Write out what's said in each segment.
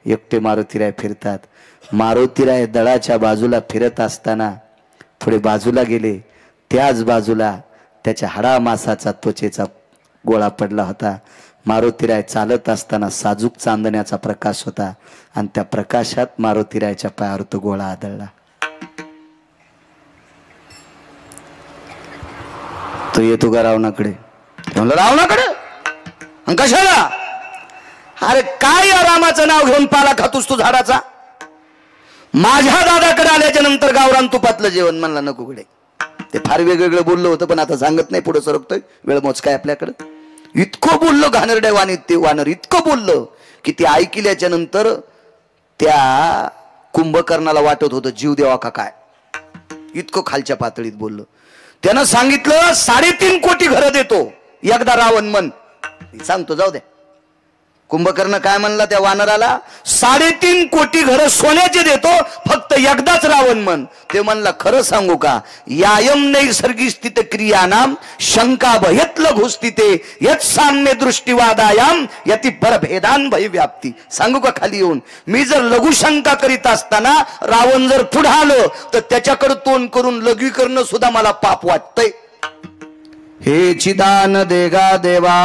एकटे मारुतीराय फिरतात. मारुतीराय दळाच्या बाजूला फिरत असताना पुढे बाजूला गेले. त्याच बाजूला त्याच्या हाडामासाचा त्वचेचा गोळा पडला होता. मारुतीराय चालत असताना साजूक चांदण्याचा प्रकाश होता आणि त्या प्रकाशात मारुतीरायच्या पायावर तो गोळा आदळला. तो येतो का रावणाकडे? म्हणलं रावणाकडे कशाला? अरे काय या रामाचं नाव घेऊन पाला खातोस तू झाडाचा? माझ्या दादाकडे आल्याच्या नंतर गावरान तुपातलं जेवण. म्हणला नको कडे. ते फार वेगवेगळं बोललं होतं पण आता सांगत नाही, पुढे सरकतोय, वेळ मोजकाय आपल्याकडं. इतकं बोललो घाणेरड्या वाणीत ते वानर, इतकं बोललं की ते ऐकल्याच्या नंतर त्या कुंभकर्णाला वाटत होतं जीव देवा का काय. इतकं खालच्या पातळीत बोललो. त्यानं सांगितलं 3.5 कोटी घरं देतो एकदा रावण मन. सांगतो जाऊ द्या. कुंभकर्ण काय म्हणला त्या वानराला? 3.5 कोटी घरं सोन्याचे देतो फक्त एकदाच रावण मन. ते म्हणला खरं सांगू का? यायम नैसर्गिक स्थित क्रियानाम शंका भयत लघु स्थिते यत साम्य दृष्टिवादायाम यति परभेदान भय व्याप्ती. सांगू का खाली येऊन? मी जर लघु शंका करीत असताना रावण जर पुढे आलो तर त्याच्याकडे तोंड करून लघवी करणं सुद्धा मला पाप वाटतंय. हे चिदान देगा देवा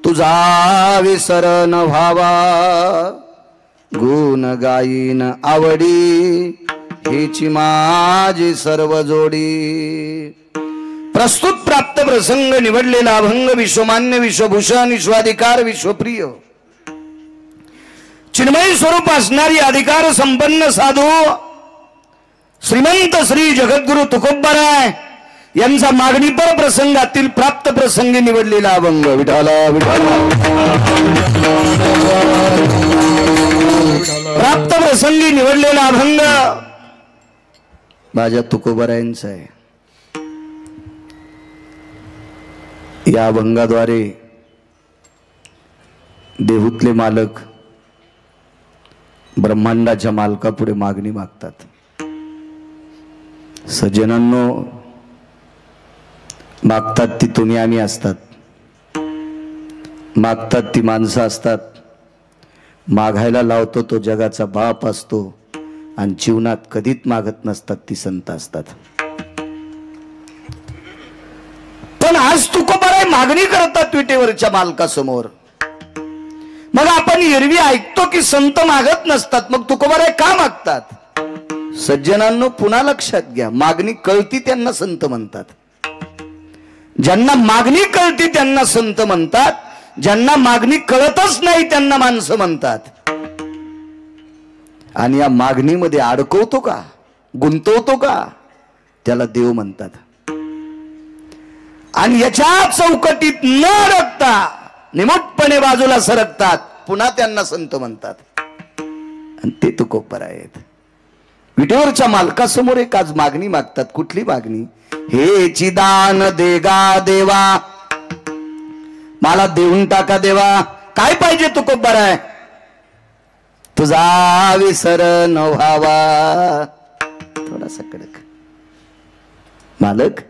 तुझा विसर न व्हावा, गुण गायीन आवडी हेची माझी सर्व जोडी. प्रस्तुत प्राप्त प्रसंग निवडलेला अभंग विश्वमान्य विश्वभूषण विश्वाधिकार विश्वप्रिय चिन्मय स्वरूप असणारी अधिकार संपन्न साधू श्रीमंत श्री जगद्गुरु तुकोबराय यांचा मागणीपर प्रसंगातील प्राप्त प्रसंगी निवडलेला अभंग. विठाला विठाला प्राप्त प्रसंगी निवडलेला अभंग माझ्या तुकोबरायांचा आहे. या अभंगाद्वारे देहूतले मालक ब्रह्मांडाच्या मालकापुढे मागणी मागतात. सज्जनांनो, मागतात ती तुम्ही आम्ही असतात, मागतात ती माणसं असतात, मागायला लावतो तो जगाचा बाप असतो आणि जीवनात कधीच मागत नसतात ती संत असतात. पण आज तुकोबाराय मागणी करतात विटेवरच्या मालकासमोर. मग आपण एरवी ऐकतो की संत मागत नसतात, मग तुकोबाराय का मागतात? सज्जनांनो पुन्हा लक्षात घ्या, मागणी कळती त्यांना संत म्हणतात. ज्यांना मागणी कळती त्यांना संत म्हणतात, ज्यांना मागणी कळतच नाही त्यांना माणसं म्हणतात. आणि या मागणीमध्ये अडकवतो का, गुंतवतो का, त्याला देव म्हणतात. आणि याच्या चौकटीत न अडकता निमुटपणे बाजूला सरकतात, पुन्हा त्यांना संत म्हणतात. आणि ते तुकोबराय आहेत. विटेवरच्या मालकासमोर एक आज मागणी मागतात. कुठली मागणी? हे चिदान देगा देवा, मला देऊन टाका देवा. काय पाहिजे तुकोबराय? तुझा विसर न व्हावा. थोडासा कडक. मालक,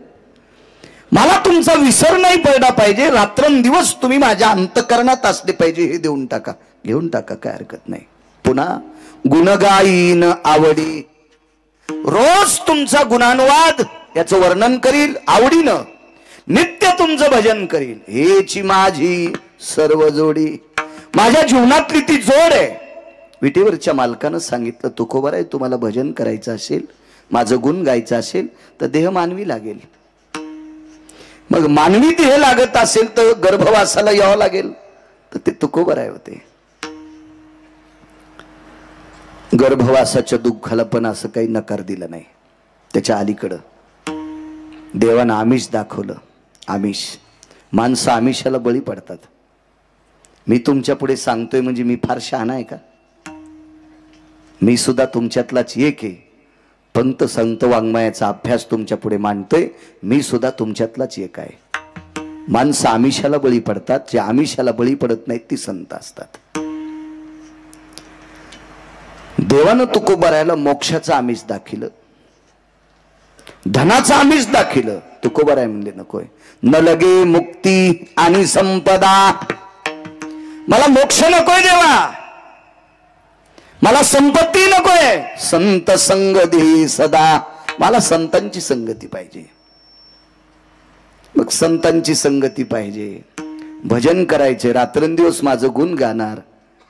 मला तुमचा विसर नाही पडला पाहिजे, रात्रंदिवस तुम्ही माझ्या अंतकरणात असले पाहिजे, हे देऊन टाका. घेऊन टाका, काय हरकत नाही. पुन्हा गुणगायीन आवडी, रोज तुमचा गुणानुवाद याचं वर्णन करील आवडीनं, नित्य तुमचं भजन करील. हेची माझी सर्व जोडी. माझ्या जीवनातली ती जोड आहे. विटेवरच्या मालकानं सांगितलं तुकोबराय तुम्हाला भजन करायचं असेल, माझं गुण गायचं असेल तर देह मानवी लागेल. मग मानवी देह लागत असेल तर गर्भवासाला यावं लागेल. तर ते तुकोबराय होते. गर्भवासाच्या दुःखाला पण असं काही नकार दिला नाही. त्याच्या अलीकडं देवानं आमिष दाखवलं. आमिष, माणसं आमिषाला बळी पडतात. मी तुमच्या पुढे सांगतोय म्हणजे मी फार शहाणा आहे का? मी सुद्धा तुमच्यातलाच एक आहे. पंत संत वाङ्मयाचा अभ्यास तुमच्या पुढे मांडतोय. मी सुद्धा तुमच्यातलाच एक आहे. माणसं आमिषाला बळी पडतात. जे आमिषाला बळी पडत नाहीत ती संत असतात. देवानं तुकोबरायला मोक्षाचं आमिष दाखिलं, धनाचं आमिष दाखिलं. तुकोबराय म्हणले नकोय. न लगे मुक्ती आणि संपदा, मला मोक्ष नकोय देवा, मला संपत्ती नकोय, संत संगती सदा, मला संतांची संगती पाहिजे. मग संतांची संगती पाहिजे, भजन करायचे, रात्रंदिवस माझं गुण गाणार,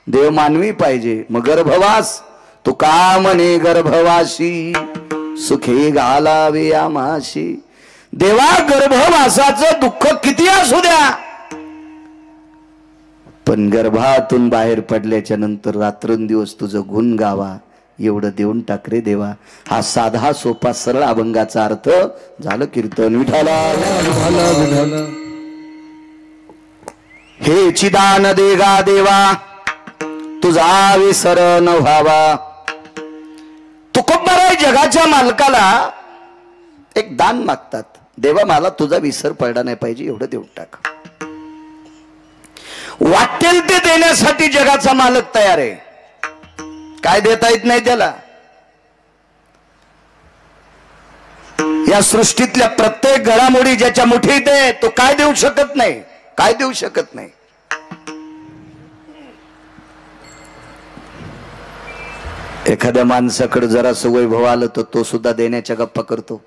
देव मानवी पाहिजे. मग गर्भवास तू का म्हणे गर्भवासी, सुखे घालावे आमाशी. देवा गर्भवासाचं दुःख किती असू द्या, पण गर्भातून बाहेर पडल्याच्या नंतर रात्रंदिवस तुझं गुण गावा एवढं देऊन टाक रे देवा. हा साधा सोपा सरळ अभंगाचा अर्थ झालं कीर्तन विठाला. हे चिदान देगा देवा तुझा विसर न व्हावा. तुकोबाराय जगाच्या मालकाला एक दान मागतात, देवा मला तुझा विसर पडला नाही पाहिजे एवढं देऊन टाक. वाटेल ते देण्यासाठी जगाचा मालक तयार आहे. काय देता येत नाही त्याला. या सृष्टीतल्या प्रत्येक घडामोडी ज्याच्या मुठीत आहे तो काय देऊ शकत नाही, काय देऊ शकत नाही. एखाद्या माणसाकडे जरासं वैभव आलं तर तो सुद्धा देण्याच्या गप्पा करतो.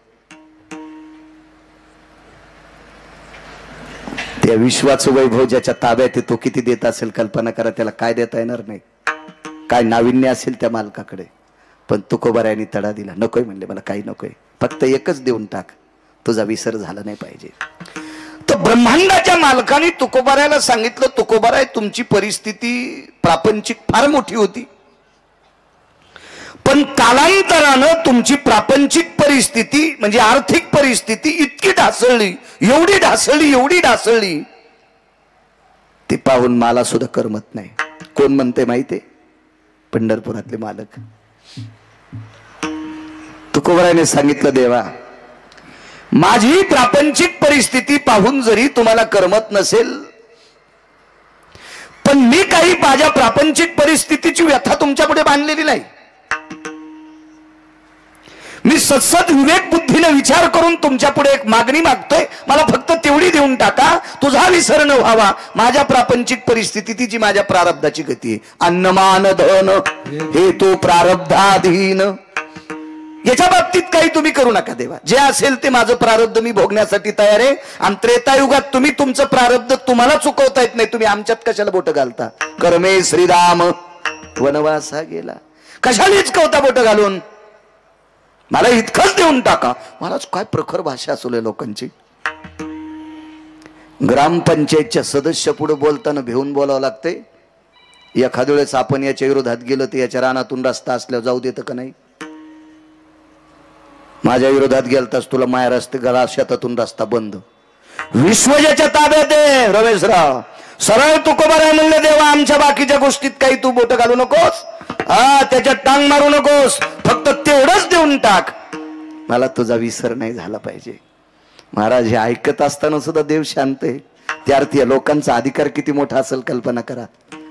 त्या विश्वाचं वैभव ज्याच्या ताब्यात आहे तो किती देत असेल कल्पना करा. त्याला काय देता येणार नाही, काय नाविन्य असेल त्या मालकाकडे. पण तुकोबारायांनी तडा दिला, नकोय म्हणले, मला काही नकोय, फक्त एकच देऊन टाक, तुझा विसर झाला नाही पाहिजे. तर ब्रह्मांडाच्या मालकाने तुकोबारायाला सांगितलं, तुकोबाराय तुमची परिस्थिती प्रापंचिक फार मोठी होती, पण कालांतरानं तुमची प्रापंचिक परिस्थिती म्हणजे आर्थिक परिस्थिती इतकी ढासळली, एवढी ढासळली, एवढी ढासळली, ती पाहून मला सुद्धा करमत नाही. कोण म्हणते माहितीये? पंढरपुरातले मालक. तुकोबारायाने सांगितलं, देवा माझी प्रापंचिक परिस्थिती पाहून जरी तुम्हाला करमत नसेल, पण मी काही माझ्या प्रापंचिक परिस्थितीची व्यथा तुमच्या पुढे बांधलेली नाही. मी सतसत विवेक बुद्धीने विचार करून तुमच्या पुढे एक मागणी मागतोय, मला फक्त तेवढी देऊन टाका, तुझा विसर न व्हावा. माझ्या प्रापंचिक परिस्थिती जी माझ्या प्रारब्धाची गती आहे. अन्नमान धन हे तो प्रारब्धाधीन, याच्या बाबतीत काही तुम्ही करू नका देवा. जे असेल ते माझं प्रारब्ध मी भोगण्यासाठी तयार आहे. आणि त्रेतायुगात तुम्ही तुमचं प्रारब्ध तुम्हाला चुकवता येत नाही, तुम्ही आमच्यात कशाला बोट घालता. कर्मे श्रीराम वनवासा गेला, कशाला चुकवता बोट घालून. मला इतकंच देऊन टाका. मला काय प्रखर भाषा असले लोकांची. ग्रामपंचायतच्या सदस्य पुढे बोलताना भेऊन बोलावं लागतंय. एखाद्या वेळेस आपण याच्या विरोधात गेलं तर याच्या रानातून रस्ता असल्यावर जाऊ देतं का नाही. माझ्या विरोधात गेलतास तुला माया रस्ते गळा शेतातून रस्ता बंद. विश्व ज्याच्या ताब्यात आहे रमेशराव, सरळ तुकोबाराय म्हणले, देवा आमच्या बाकीच्या गोष्टीत काही तू बोट घालू नकोस, त्याच्यात टांग मारू नकोस, फक्त तेवढंच देऊन टाक, मला तुझा विसर नाही झाला पाहिजे. महाराज हे ऐकत असताना सुद्धा देव शांत आहे. त्यार्थी या लोकांचा अधिकार किती मोठा असेल कल्पना करा.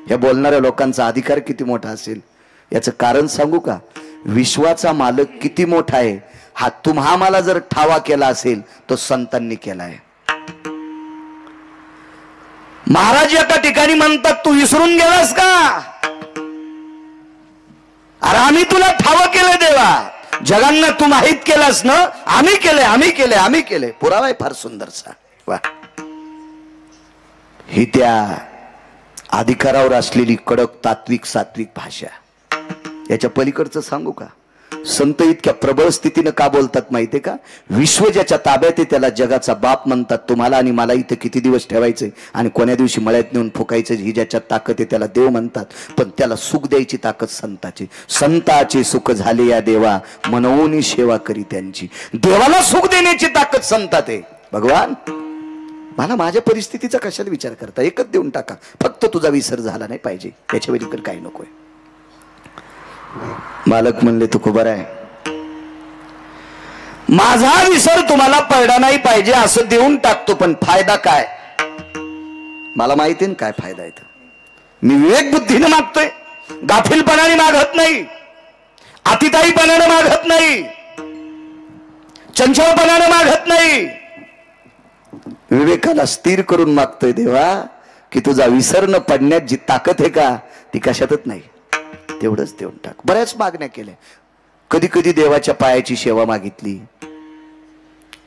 या बोलणाऱ्या लोकांचा अधिकार किती मोठा असेल. याचं कारण सांगू का? विश्वाचा मालक किती मोठा आहे हा तुम्हा मला जर ठावा केला असेल तो संतांनी केलाय. महाराज एका ठिकाणी म्हणतात, तू विसरून गेलास का? अरे आम्ही तुला ठाव केलं देवा, जगांना तू माहित केलास ना. आम्ही केले, आम्ही केले, आम्ही केले. पुरावा आहे फार सुंदरसा. वा, ही त्या अधिकारावर असलेली कडक तात्विक सात्विक भाषा. याच्या पलीकडचं सांगू का? संत इतक्या प्रबळ स्थितीनं का बोलतात माहितीये का? विश्व ज्याच्या ताब्यात आहे त्याला जगाचा बाप म्हणतात. तुम्हाला आणि मला इथे किती दिवस ठेवायचे आणि कोण्या दिवशी मळ्यात नेऊन फुकायचं ही ज्याच्यात ताकद आहे त्याला देव म्हणतात. पण त्याला सुख द्यायची ताकद संताची. संताचे सुख झाले या देवा, मनवून सेवा करी त्यांची. देवाला सुख देण्याची ताकद संतात आहे. भगवान मला माझ्या परिस्थितीचा कशाला विचार करता, एकच देऊन टाका, फक्त तुझा विसर झाला नाही पाहिजे, याच्या वेळीकडे काही नकोय. मालक म्हणले, तुकोबाराय माझा विसर तुम्हाला पडला नाही पाहिजे असं देऊन टाकतो, पण फायदा काय? मला माहिती ना काय फायदा येतो. मी विवेक बुद्धीने मागतोय, गाफीलपणाने मागत नाही, अतिताईपणाने मागत नाही, चंचलपणाने मागत नाही. विवेकाला स्थिर करून मागतोय देवा की तुझा विसर न पडण्यात जी ताकद आहे का ती कशातच नाही, तेवढंच देऊन टाक. बऱ्याच मागण्या केल्या. कधी कधी देवाच्या पायाची सेवा मागितली,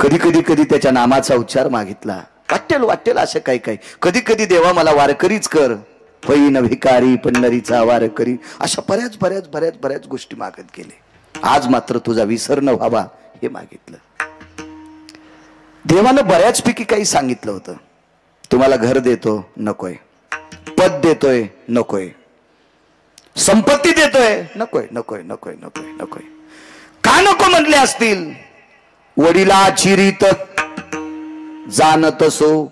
कधी कधी कधी त्याच्या नामाचा उच्चार मागितला. वाटेल असं काही काही. कधी कधी देवा मला वारकरीच कर, होईन भिकारी पंढरीचा वारकरी. अशा बऱ्याच बऱ्याच बऱ्याच बऱ्याच गोष्टी मागत गेले. आज मात्र तुझा विसर न व्हावा हे मागितलं. देवानं बऱ्याचपैकी काही सांगितलं होतं. तुम्हाला घर देतो, नकोय. पद देतोय, नकोय. संपत्ती देतोय, नकोय नकोय नकोय नकोय नकोय. का नको म्हटले असतील? वडिलाची रीत जाणतसो,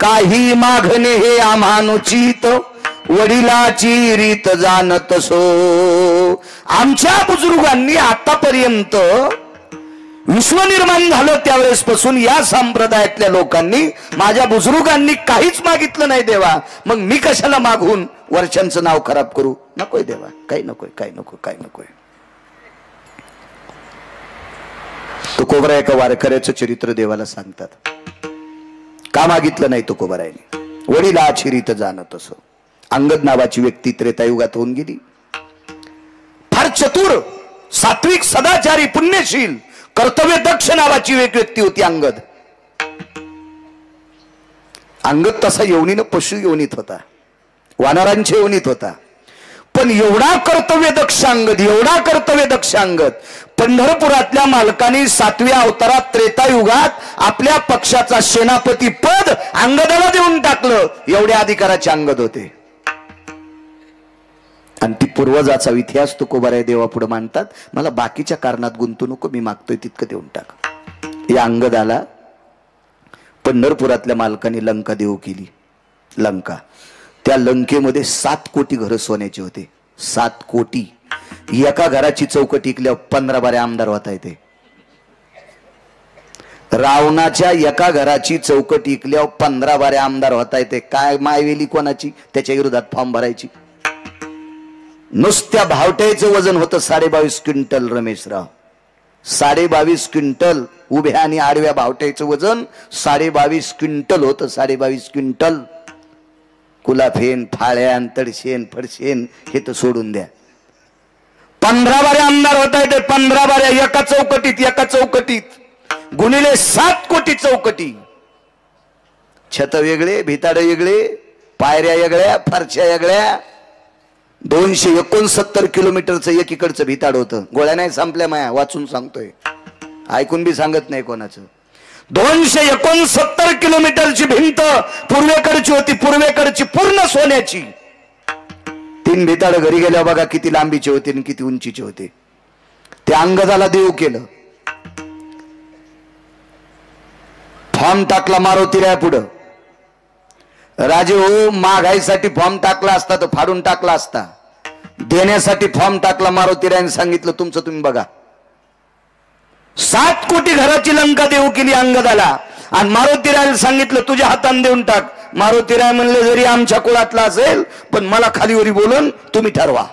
काही मागणे हे आम्हानुचित. वडिलाची रीत जाणतसो. आमच्या बुजुर्गांनी आतापर्यंत विश्व निर्माण झालं त्यावेळेस पासून या संप्रदायातल्या लोकांनी, माझ्या बुजुर्गांनी काहीच मागितलं नाही देवा. मग मी कशाला मागून वर्षांचं नाव खराब करू? नकोय देवा, काही नकोय, काही नको, काही नकोय. तुकोबरा एका वारकऱ्याचं चरित्र देवाला सांगतात. का मागितलं नाही तुकोबरायने? वडिलाची रीत जाणत असो. अंगद नावाची व्यक्ती त्रेतायुगात होऊन गेली. फार चतुर, सात्विक, सदाचारी, पुण्यशील, कर्तव्य दक्ष नावाची एक व्यक्ती होती अंगद. अंगद तसा योनीनं पशु योनीत होता, वानरांच्या योनीत होता. पण एवढा कर्तव्य दक्ष अंगद, एवढा कर्तव्य दक्ष अंगद, पंढरपुरातल्या मालकांनी 7व्या अवतारात त्रेतायुगात आपल्या पक्षाचा सेनापती पद अंगदाला देऊन टाकलं. एवढ्या अधिकाराचे अंगद होते. आणि ती पूर्वजाचा इतिहास तुकोबाराय देवा पुढे मांडतात. मला बाकीच्या कारणात गुंतू नको, मी मागतोय तितकं देऊन टाक. या अंगदाला पंढरपुरातल्या मालकांनी लंका देऊ केली. लंका, त्या लंकेमध्ये 7 कोटी घर सोन्याचे होते. 7 कोटी. एका घराची चौकट टिकल्यावर 15-12 आमदार होता येते. रावणाच्या एका घराची चौकट टिकल्यावर 15-12 आमदार होता येते. काय मायवेली कोणाची? त्याच्या विरोधात फॉर्म भरायची. नुसत्या भावट्याचं वजन होतं 22.5 क्विंटल. रमेशराव, 22.5 क्विंटल. उभ्या आणि आडव्या भावट्याचं वजन 22.5 क्विंटल होतं. 22.5 क्विंटल. कुलाफेन, फाळ्यान, तडशेन, फडशेन हे तर सोडून द्या. 15-12 आमदार होता येते. 15-12 एका चौकटीत. एका चौकटीत गुणिले 7 कोटी चौकटी. छत वेगळे, भिताड वेगळे, पायऱ्या वेगळ्या, फरच्या वेगळ्या. 269 किलोमीटरचं एकीकडचं भिताड होतं. गोळ्या नाही संपल्या माया, वाचून सांगतोय, ऐकून बी सांगत नाही कोणाचं. 269 किलोमीटरची भिंत पूर्वेकडची होती. पूर्वेकडची पूर्ण सोन्याची. 3 भिताड घरी गेल्या बघा किती लांबीचे होते आणि किती उंचीचे होते. ते अंगदाला देऊ केलं. फॉर्म टाकला मारुतीराया पुढं. राजे हो, मागाईसाठी फॉर्म टाकला असता तर फाडून टाकला असता. देण्यासाठी फॉर्म टाकला. मारुतीरायाने सांगितलं तुमचं तुम्ही बघा. 7 कोटी घराची लंका देऊ केली अंगदाला. आणि मारुतीरायाला सांगितलं तुझ्या हाताने देऊन टाक. मारुतीराय म्हणले जरी आमच्या कुळातला असेल पण मला खालीवरी बोलून तुम्ही ठरवा.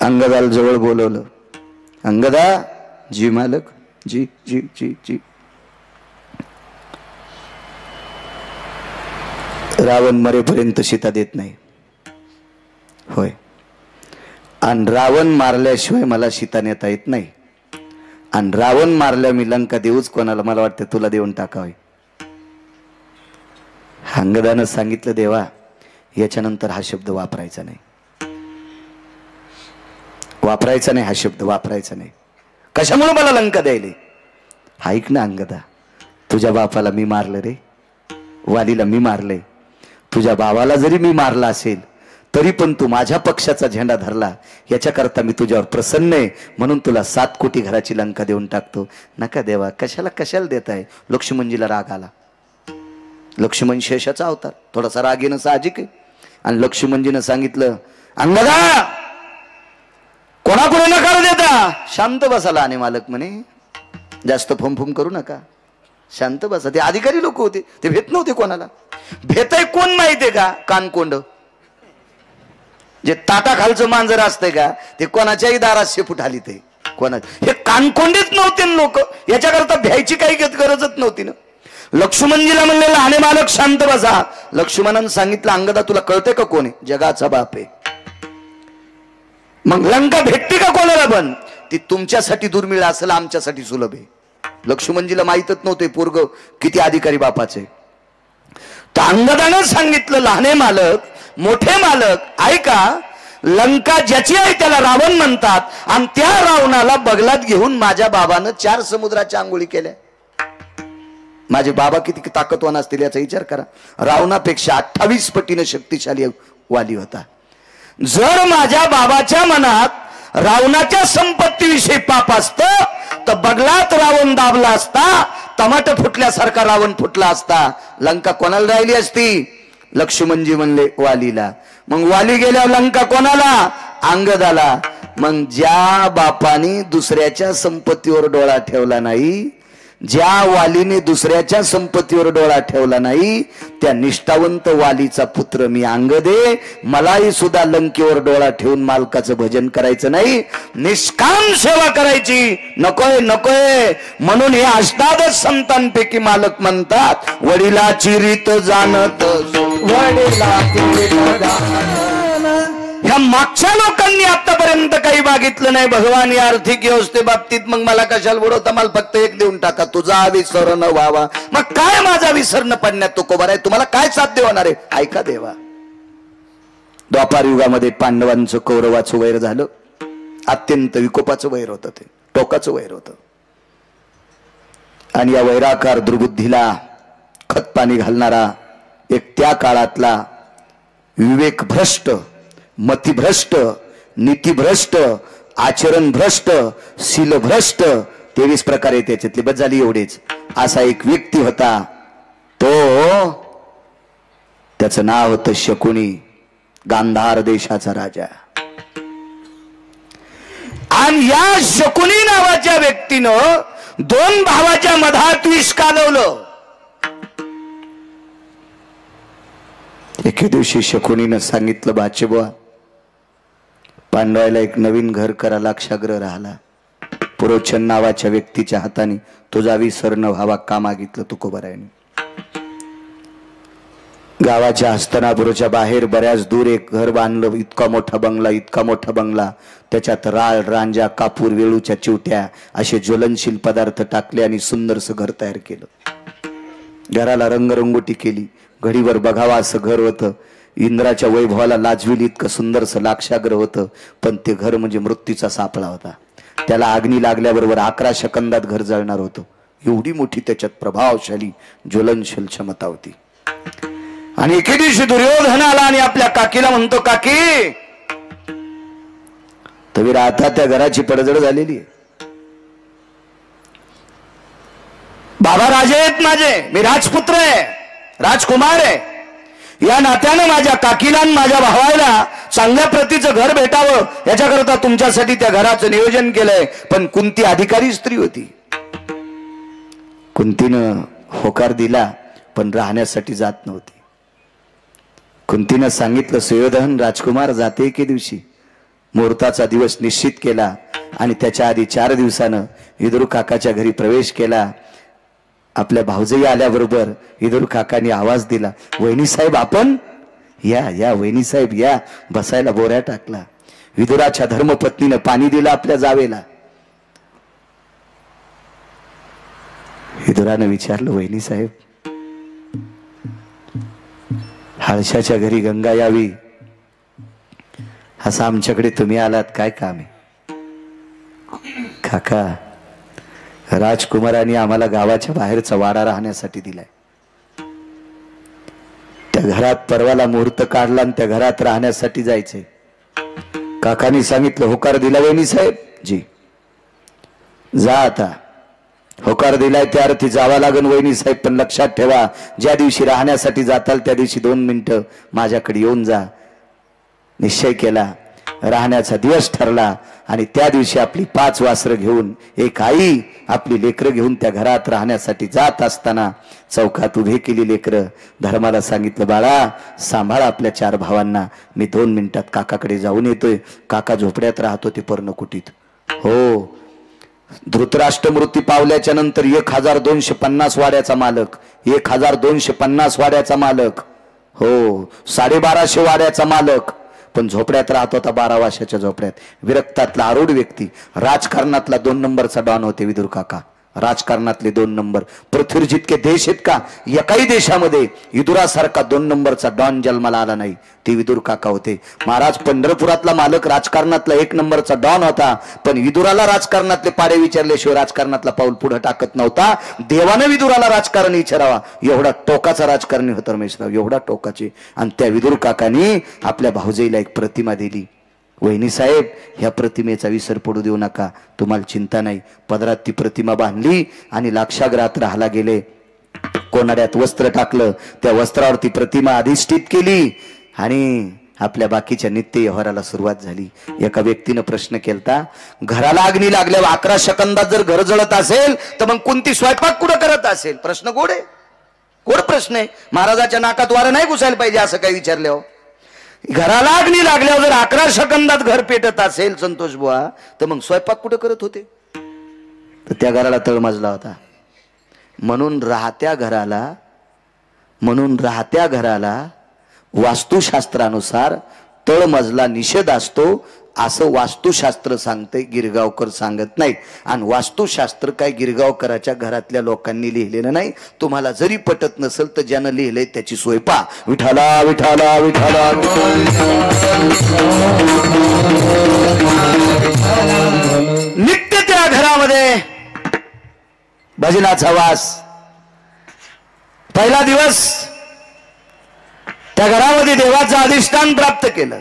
अंगदाला जवळ बोलवलं. अंगदा, जी मालक, जी जी जी जी. रावण मरेपर्यंत सीता देत नाही. होय. आणि रावण मारल्याशिवाय मला सीता नेता येत नाही. आणि रावण मारल्या मी लंका देऊच कोणाला? मला वाटतं तुला देऊन टाकावे. अंगदानं सांगितलं देवा याच्यानंतर हा शब्द वापरायचा नाही. वापरायचा नाही हा शब्द, वापरायचा नाही. कशामुळे मला लंका द्यायले? ऐक ना अंगदा, तुझ्या बापाला मी मारलं रे, वालीला मी मारले. तुझ्या भावाला जरी मी मारला असेल तरी पण तू माझ्या पक्षाचा झेंडा धरला. याच्याकरता मी तुझ्यावर प्रसन्न आहे, म्हणून तुला 7 कोटी घराची लंका देऊन टाकतो. नका देवा, कशाला देताय? लक्ष्मणजीला राग आला. लक्ष्मण शेषाचा अवतार, थोडासा राग येणं साहजिक आहे. आणि लक्ष्मणजीनं सांगितलं अंगदा कोणाकडे नकार देता? शांत बसाला. आणि मालक म्हणे जास्त फुमफुम करू नका, शांत बसा. ते अधिकारी लोक होते, ते भेट नव्हते कोणाला. भेटय कोण माहितीये का? कानकोंड. जे ताटाखालचं मांजर असतंय का ते कोणाच्याही दारात शेपूट आली. ते कोणा हे कानकोंडीच नव्हते लोक. याच्याकरता भ्यायची काही गरजच नव्हती ना. लक्ष्मणजीला म्हणले लहाने मालक शांत बसा. लक्ष्मणानं सांगितलं अंगदा तुला कळतंय का कोण आहे? जगाचा बाप आहे. मग लंका भेटते का कोणाला? पण ती तुमच्यासाठी दुर्मिळ असेल, आमच्यासाठी सुलभ आहे. लक्ष्मणजीला माहीतच नव्हते पोरग किती अधिकारी बापाचे. तर अंगदानं सांगितलं, लहाने मालक मोठे मालक ऐका, लंका ज्याची आहे त्याला रावण म्हणतात, आणि त्या रावणाला बगलात घेऊन माझ्या बाबानं 4 समुद्राच्या आंघोळी केल्या. माझे बाबा किती ताकदवान असतील याचा विचार करा. रावणापेक्षा 28 पटीने शक्तिशाली वाली होता. जर माझ्या बाबाच्या मनात रावणाच्या संपत्तीविषयी पाप असतं तर बगलात रावण दाबला असता, टमाट फुटल्यासारखा रावण फुटला असता. लंका कोणाला राहिली असती? लक्ष्मणजी म्हणले वालीला. मग वाली गेल्यावर लंका कोणाला? अंगदाला. मग ज्या बापाने दुसऱ्याच्या संपत्तीवर डोळा ठेवला नाही, ज्या वालीने दुसऱ्याच्या संपत्तीवर डोळा ठेवला नाही, त्या निष्ठावंत वालीचा पुत्र मी अंगदे. मलाही सुद्धा लंकेवर डोळा ठेवून मालकाचं भजन करायचं नाही, निष्काम सेवा करायची. नकोय नकोय. म्हणून हे अष्टादश संतांपैकी मालक म्हणतात, वडिलाची रीत जाणत वडिलाची रीत जाणत. ह्या मागच्या लोकांनी आतापर्यंत काही मागितलं नाही भगवान या आर्थिक व्यवस्थेबाबतीत. मग मला कशाला बुडवता? मला फक्त एक देऊन टाका, तुझा विसर न व्हावा. मग काय माझा विसर न पडण्यात तो कोबर आहे? तुम्हाला काय साध्य होणार आहे? ऐका देवा, द्वापार युगामध्ये पांडवांचं कौरवाचं वैर झालं. अत्यंत विकोपाचं वैर होतं, ते टोकाचं वैर होतं. आणि या वैराकार दुर्बुद्धीला खतपाणी घालणारा एक त्या काळातला विवेक भ्रष्ट, मतिभ्रष्ट, नीतिभ्रष्ट, आचरण भ्रष्ट, शील भ्रष्ट, 23 प्रकारे त्याच्यातली बस झाली एवढेच, असा एक व्यक्ती होता. तो त्याचं नाव होतं शकुनी, गांधार देशाचा राजा. आणि या शकुनी नावाच्या व्यक्तीनं 2 भावाच्या मधात विष कालवलं. एके दिवशी शकुनीनं सांगितलं, बाचेबुवा पांडवायला एक नवीन घर करा, लाक्षाग्रह राहिला. पुरोचन नावाच्या व्यक्तीच्या हाताने तुझा विसर न व्हावा का मागितलं तुकोबरायाने. गावाच्या हस्तनापुराच्या बाहेर बऱ्याच दूर एक घर बांधलं. इतका मोठा बंगला, इतका मोठा बंगला. त्याच्यात राळ, रांजा, कापूर, वेळूच्या चिवट्या असे ज्वलनशील पदार्थ टाकले आणि सुंदरसं घर तयार केलं. घराला रंगरंगोटी केली. घडीवर बघावा असं घर होतं. इंद्राच्या वैभवाला लाजविल इतकं सुंदरसं लाक्षाग्रह होतं. पण ते घर म्हणजे मृत्यूचा सापळा होता. त्याला अग्नी लागल्याबरोबर 11 सेकंदात घर जळणार होतं. एवढी मोठी त्याच्यात प्रभावशाली ज्वलनशील क्षमता होती. आणि एके दिवशी दुर्योधन आला आणि आपल्या काकीला म्हणतो, काकी तुम्ही आता त्या घराची पडझड झालेली आहे. बाबा राजे आहेत माझे, मी राजपुत्र आहे, राजकुमार आहे. या नात्यानं माझ्या काकीला आणि माझ्या भावाला चांगल्या प्रतीचं घर भेटावं याच्याकरता तुमच्यासाठी त्या घराचं नियोजन केलंय. पण कुंती अधिकारी स्त्री होती. कुंतीनं होकार दिला पण राहण्यासाठी जात नव्हती. कुंतीनं सांगितलं, सुयोधन राजकुमार जाते एके दिवशी. मुहूर्ताचा दिवस निश्चित केला आणि त्याच्या आधी 4 दिवसानं विदुर काकाच्या घरी प्रवेश केला. आपल्या भाऊजई आल्याबरोबर विदुर काकांनी आवाज दिला, वहिनी साहेब आपण या या, वहिनी साहेब या. बसायला बोऱ्या टाकला. विदुराच्या धर्मपत्नीनं पाणी दिलं आपल्या जावेला. विदुरानं विचारलं, वहिनी साहेब हाळशाच्या घरी गंगा यावी असं आमच्याकडे तुम्ही आलात, काय काम आहे? काका, राजकुमारांनी आम्हाला गावाच्या बाहेरचा वाडा राहण्यासाठी दिलाय. त्या घरात परवाला मुहूर्त काढला आणि त्या घरात राहण्यासाठी जायचंय. काकांनी सांगितलं, होकार दिला वहिनी साहेब? जी. जा आता. होकार दिलाय त्या अर्थी जावा लागेल वहिनी साहेब. पण लक्षात ठेवा, ज्या दिवशी राहण्यासाठी जाताल त्या दिवशी 2 मिनिटं माझ्याकडे येऊन जा. निश्चय केला. राहण्याचा दिवस ठरला आणि त्या दिवशी आपली 5 वासरं घेऊन एक आई आपली लेकरं घेऊन त्या घरात राहण्यासाठी जात असताना चौकात उभे केली लेकरं. धर्माला सांगितलं, बाळा सांभाळ आपल्या 4 भावांना, मी 2 मिनिटात काकाकडे जाऊन येतोय. काका झोपड्यात राहतो ते पर्णकुटीत. हो. धृतराष्ट्र मृत्यू पावल्याच्या नंतर 1250 वाड्याचा मालक, 1250 वाड्याचा मालक, हो 1250 वाड्याचा मालक. पण झोपड्यात राहत होता 12 वर्षाच्या झोपड्यात. विरक्तातला आरूढ व्यक्ती, राजकारणातला 2 नंबरचा डॉन होते विदुर काका. राजकारणातले 2 नंबर. पृथ्वीवर जितके देश आहेत का, एकाही देशामध्ये विदुरासारखा 2 नंबरचा डॉन जन्माला आला नाही, ते विदुर काका होते. महाराज पंढरपुरातला मालक राजकारणातला 1 नंबरचा डॉन होता, पण विदुराला राजकारणातले पाडे विचारल्याशिवाय राजकारणातला पाऊल पुढे टाकत नव्हता. देवानं विदुराला राजकारण विचारावा, एवढा टोकाचा राजकारणी होता रमेशराव, एवढा टोकाचे. आणि त्या विदुर काकांनी आपल्या भाऊजाईला एक प्रतिमा दिली. वहिनी साहेब, ह्या प्रतिमेचा विसर पडू देऊ नका, तुम्हाला चिंता नाही. पदरात ती प्रतिमा बांधली आणि लाक्षागृहात राहायला गेले. कोनाड्यात वस्त्र टाकलं, त्या वस्त्रावरती प्रतिमा अधिष्ठित केली आणि आपल्या बाकीच्या नित्य व्यवहाराला सुरुवात झाली. एका व्यक्तीनं प्रश्न केलता, घराला अग्नी लागल्यावर 11 सेकंदात जर घर जळत असेल तर मग कोणती स्वयंपाक कुठं करत असेल? प्रश्न गोड आहे, गोड प्रश्न आहे. महाराजाच्या नाकात वारं नाही घुसायला पाहिजे असं काही विचारल्यावर. घराला अग्नी लागल्यावर जर 11 सेकंदात घर पेटत असेल संतोष बुवा, तर मग स्वयंपाक कुठं करत होते? तर त्या घराला तळमजला होता. म्हणून राहत्या घराला वास्तुशास्त्रानुसार तळमजला निषेध असतो, असं वास्तुशास्त्र सांगते, गिरगावकर सांगत नाहीत. आणि वास्तुशास्त्र काय गिरगावकराच्या घरातल्या लोकांनी लिहिलेलं नाही. तुम्हाला जरी पटत नसेल तर ज्यानं लिहिलंय त्याची सोय पा. विठाला विठाला विठाला. नित्य त्या घरामध्ये भजनाचा वास. पहिला दिवस त्या घरामध्ये देवाचं अधिष्ठान प्राप्त केलं.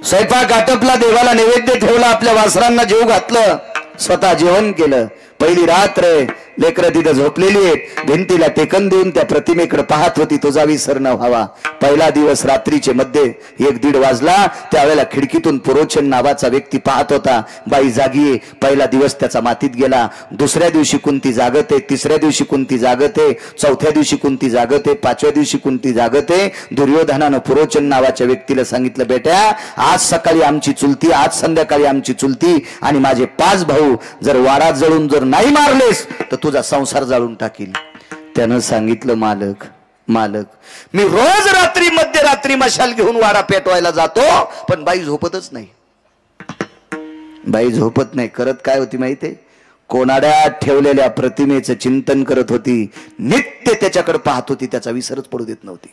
स्वयंपाक आटपला, देवाला नैवेद्य ठेवला, आपल्या वासरांना जेव घातलं, स्वतः जेवण केलं. पहिली रात्र लेकरं तिथं झोपलेली आहेत, भिंतीला टेकन देऊन त्या प्रतिमेकडे पाहत होती, तुझा विसर न व्हावा. पहिला दिवस रात्रीचे मध्ये 1-1:30 वाजला. त्यावेळेला खिडकीतून पुरोचन नावाचा व्यक्ती पाहत होता, बाई जागी आहे. पहिला दिवस त्याचा मातीत गेला. दुसऱ्या दिवशी कुंती जागते, तिसऱ्या दिवशी कुंती जागते, चौथ्या दिवशी कुंती जागते, 5व्या दिवशी कुंती जागते. दुर्योधनानं पुरोचन नावाच्या व्यक्तीला सांगितलं, बेट्या आज सकाळी आमची चुलती, आज संध्याकाळी आमची चुलती आणि माझे 5 भाऊ जर वारा जळून जर नाही मारलेस तर तुझा संसार जाळून टाकील. त्यानं सांगितलं, मालक मी रोज रात्री मध्यरात्री मशाल घेऊन वारा पेटवायला जातो, पण बाई झोपतच नाही. बाई झोपत नाही. करत काय होती माहितीये? कोनाड्यात ठेवलेल्या प्रतिमेचं चिंतन करत होती, नित्य त्याच्याकडे पाहत होती, त्याचा विसरच पडू देत नव्हती.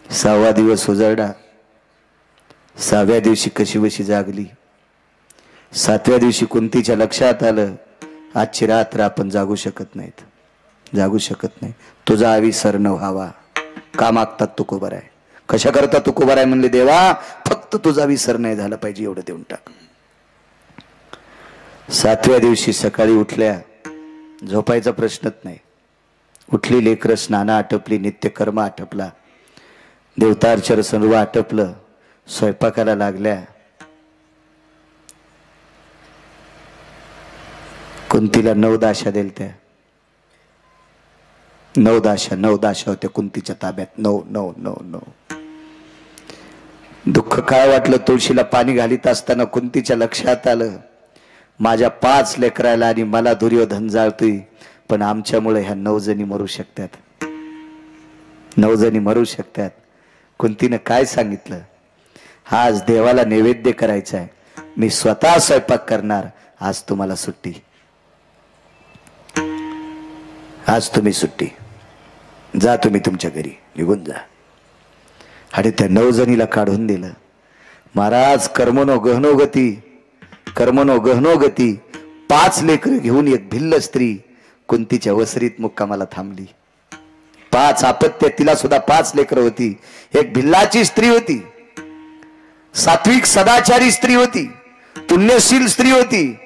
6वा दिवस उजळला. 6व्या दिवशी कशीबशी जागली. 7व्या दिवशी कुंतीच्या लक्षात आलं, आजची रात्र आपण जागू शकत नाही. तुझा विसर न व्हावा. का मागतात तुकोबाराय? कशा करता तुकोबाराय म्हणले, देवा फक्त तुझा विसर नाही झाला पाहिजे, एवढं देऊन टाक. 7व्या दिवशी सकाळी उठल्या, झोपायचा प्रश्नच नाही. उठली, लेकरं स्नान आटपली, नित्यकर्म आटपला, देवतार्चन सर्व आटपलं, स्वयंपाकाला लागल्या. कुंतीला 9 दाशा दिलत्या. 9 दाशा होत्या कुंतीच्या ताब्यात. 9. दुःख काय वाटलं, तुळशीला पाणी घालीत असताना कुंतीच्या लक्षात आलं, माझ्या 5 लेकराला आणि मला दुर्योधन जाळतोय, पण आमच्यामुळे ह्या 9 जणी मरू शकतात. 9 जणी मरू शकतात. कुंतीनं काय सांगितलं, आज देवाला नैवेद्य करायचा आहे, मी स्वतः स्वयंपाक करणार, आज तुम्हाला सुट्टी, आज तुम्ही सुट्टी, जा तुम्ही तुमच्या घरी निघून जा. आणि त्या 9 जणीला काढून दिलं. महाराज कर्मनो गहनो गती 5 लेकरं घेऊन एक भिल्ल स्त्री कुंतीच्या वसरीत मुक्कामाला थांबली. 5 अपत्य, तिला सुद्धा 5 लेकरं होती. एक भिल्लाची स्त्री होती, सात्विक सदाचारी स्त्री होती, पुण्यशील स्त्री होती.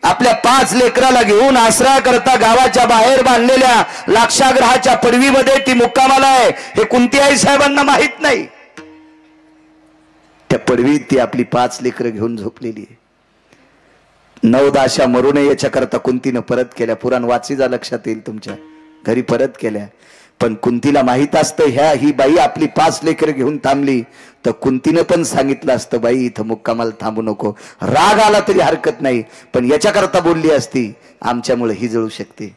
आपल्या 5 लेकराला घेऊन आसरा करता गावाच्या बाहेर बांधलेल्या लाक्षागृहाच्या पडवीमध्ये ती मुक्कामाला आहे, हे कुंती आई साहेबांना माहित नाही. त्या पडवीत ती आपली 5 लेकरं घेऊन झोपलेली आहे. 9 दाशा मरू नये याच्याकरता कुंतीनं परत केल्या. पुराण वाचीचा लक्षात येईल, तुमच्या घरी परत केल्या. पण कुंतीला माहित असतं, ही बाई आपली 5 लेकरं घेऊन थांबली, तर कुंतीनं पण सांगितलं असतं, बाई इथं मुक्कामाला थांबू नको. राग आला तरी हरकत नाही, पण याच्याकरता बोलली असती, आमच्यामुळे ही जळू शकते.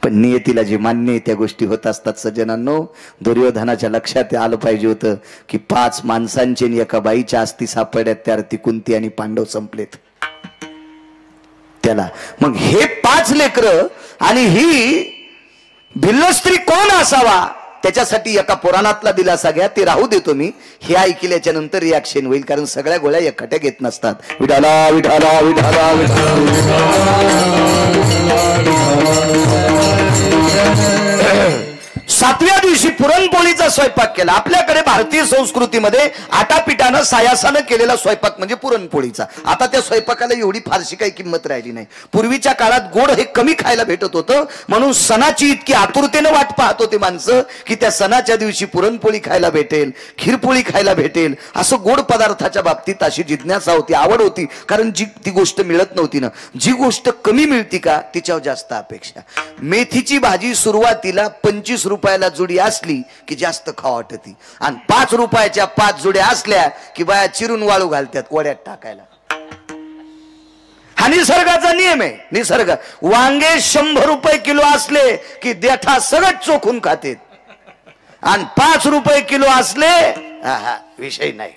पण नियतीला जे मान्य आहे त्या गोष्टी होत असतात सज्जनांनो. दुर्योधनाच्या लक्षात आलं पाहिजे होतं की 5 माणसांचे आणि एका बाईच्या अस्थी सापड्यात, त्या ती कुंती आणि पांडव संपलेत त्याला. मग हे 5 लेकरं आणि ही भिल्ल स्त्री कोण असावा, त्याच्यासाठी एका पुराणातला दिलासा घ्या, ते राहू देतो मी. हे ऐकल्याच्या नंतर रिॲक्शन होईल, कारण सगळ्या गोळ्या एकट्या घेत नसतात. विठाला विठाला विठाला सातव्या दिवशी पुरणपोळीचा स्वयंपाक केला. आपल्याकडे भारतीय संस्कृतीमध्ये आटापिटानं सायासानं केलेला स्वयंपाक म्हणजे पुरणपोळीचा. आता त्या स्वयंपाकाला एवढी फारशी काही किंमत राहिली नाही. पूर्वीच्या काळात गोड हे कमी खायला भेटत होतं, म्हणून सणाची इतकी आतुरतेनं वाट पाहत होते माणसं की त्या सणाच्या दिवशी पुरणपोळी खायला भेटेल, खीरपोळी खायला भेटेल. असं गोड पदार्थाच्या बाबतीत अशी जिज्ञासा होती, आवड होती, कारण जी ती गोष्ट मिळत नव्हती ना. जी गोष्ट कमी मिळती का तिच्यावर जास्त अपेक्षा. मेथीची भाजी सुरुवातीला 25 रुपयाला जुडी असली की जास्त खावा वाटती, आणि 5 रुपयाच्या 5 जुड्या असल्या की बाया चिरून वाळू घालतात कोड्यात टाकायला. हा निसर्गाचा नियम आहे. निसर्ग. वांगे 100 रुपये किलो असले की देठा सगळं चोखून खातेत, आणि 5 रुपये किलो असले विषय नाही.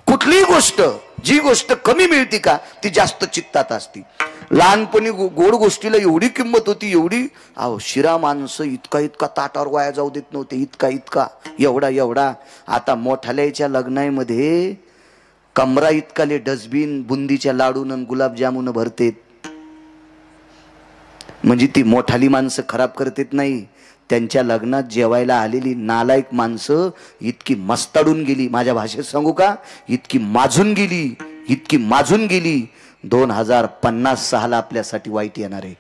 कुठलीही गोष्ट, जी गोष्ट कमी मिळती का ती जास्त चित्तात असती. लहानपणी गोड गोष्टीला एवढी किंमत होती, एवढी. अहो शिरा माणसं इतका इतका ताटावर वाया जाऊ देत नव्हते, इतका इतका, एवढा एवढा. आता मोठाल्याच्या लग्नामध्ये कमरा इतकाले डस्टबिन बुंदीच्या लाडून आणि गुलाबजामुन भरतेत. म्हणजे ती मोठाली माणसं खराब करतेत नाही, त्यांच्या लग्नात जेवायला आलेली नालायक माणसं इतकी मस्ताडून गेली, माझ्या भाषेत सांगू का, इतकी माजून गेली, इतकी माजून गेली. 2056 आपल्यासाठी वाईट येणार आहे.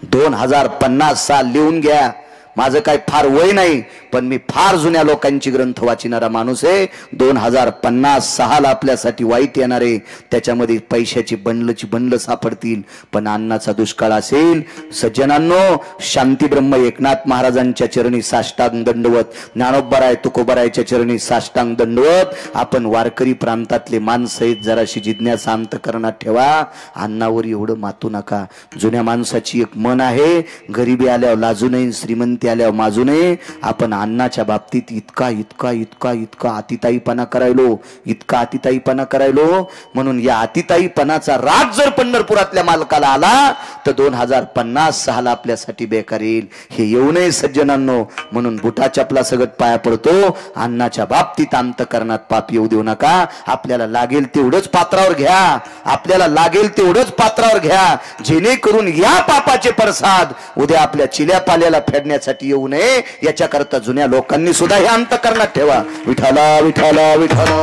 2050 साल लिहून घ्या. माझं काय फार वय नाही, पण मी फार जुन्या लोकांची ग्रंथ वाचणारा माणूस आहे. 2056 आपल्यासाठी वाईट येणार आहे. त्याच्यामध्ये पैशाची बंडलं सापडतील, पण अन्नाचा दुष्काळ असेल. सज्जनांनो, शांती ब्रह्म एकनाथ महाराजांच्या चरणी साष्टांग दंडवत, ज्ञानोबराय तुकोबरायच्या चरणी साष्टांग दंडवत. आपण वारकरी प्रांतातले माणसं आहेत, जराशी जिज्ञासा अंतकरणात ठेवा. अन्नावर एवढं मातू नका. जुन्या माणसाची एक मन आहे, गरिबी आल्यावर लाजू नये, श्रीमंती आल्यावर माजू नये. आपण अन्नाच्या बाबतीत इतका इतका इतका इतका अतिताईपणा करायलो, इतका अतिताईपणा करायलो. म्हणून या अतिताईपणाचा राग जर पंढरपुरातल्या मालकाला आला तर 2056 आपल्यासाठी बेकार येईल. हे येऊ नये सज्जनांनो. म्हणून बुटा चपला सगळं पाया पडतो. अन्नाच्या बाबतीत अंतकरणात पाप येऊ देऊ नका. आपल्याला लागेल तेवढंच पात्रावर घ्या, आपल्याला लागेल तेवढंच पात्रावर घ्या, जेणेकरून या पापाचे प्रसाद उद्या आपल्या चिल्या पाल्याला फेडण्यासाठी येऊ नये. याच्याकरता जुन्या लोकांनी सुद्धा हे अंतकरणात ठेवा. विठाला विठाला विठाला.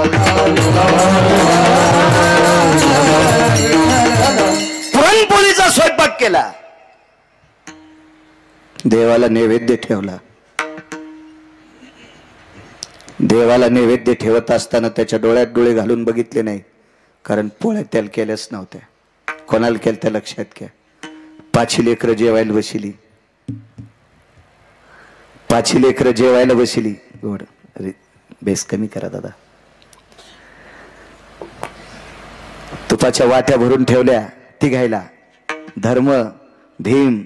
पुरणपोळीचा स्वयंपाक केला, देवाला नैवेद्य ठेवला. देवाला नैवेद्य ठेवत असताना त्याच्या डोळ्यात डोळे घालून बघितले नाही, कारण पोळ्या त्याला केल्याच नव्हत्या. कोणाला केलं त्या लक्षात घ्या. 5 लेकरं जेवायला बसली, 5 लेकरं जेवायला बसली. गोड बेस कमी करा दादा. तुपाच्या वाट्या भरून ठेवल्या तिघायला, धर्म, भीम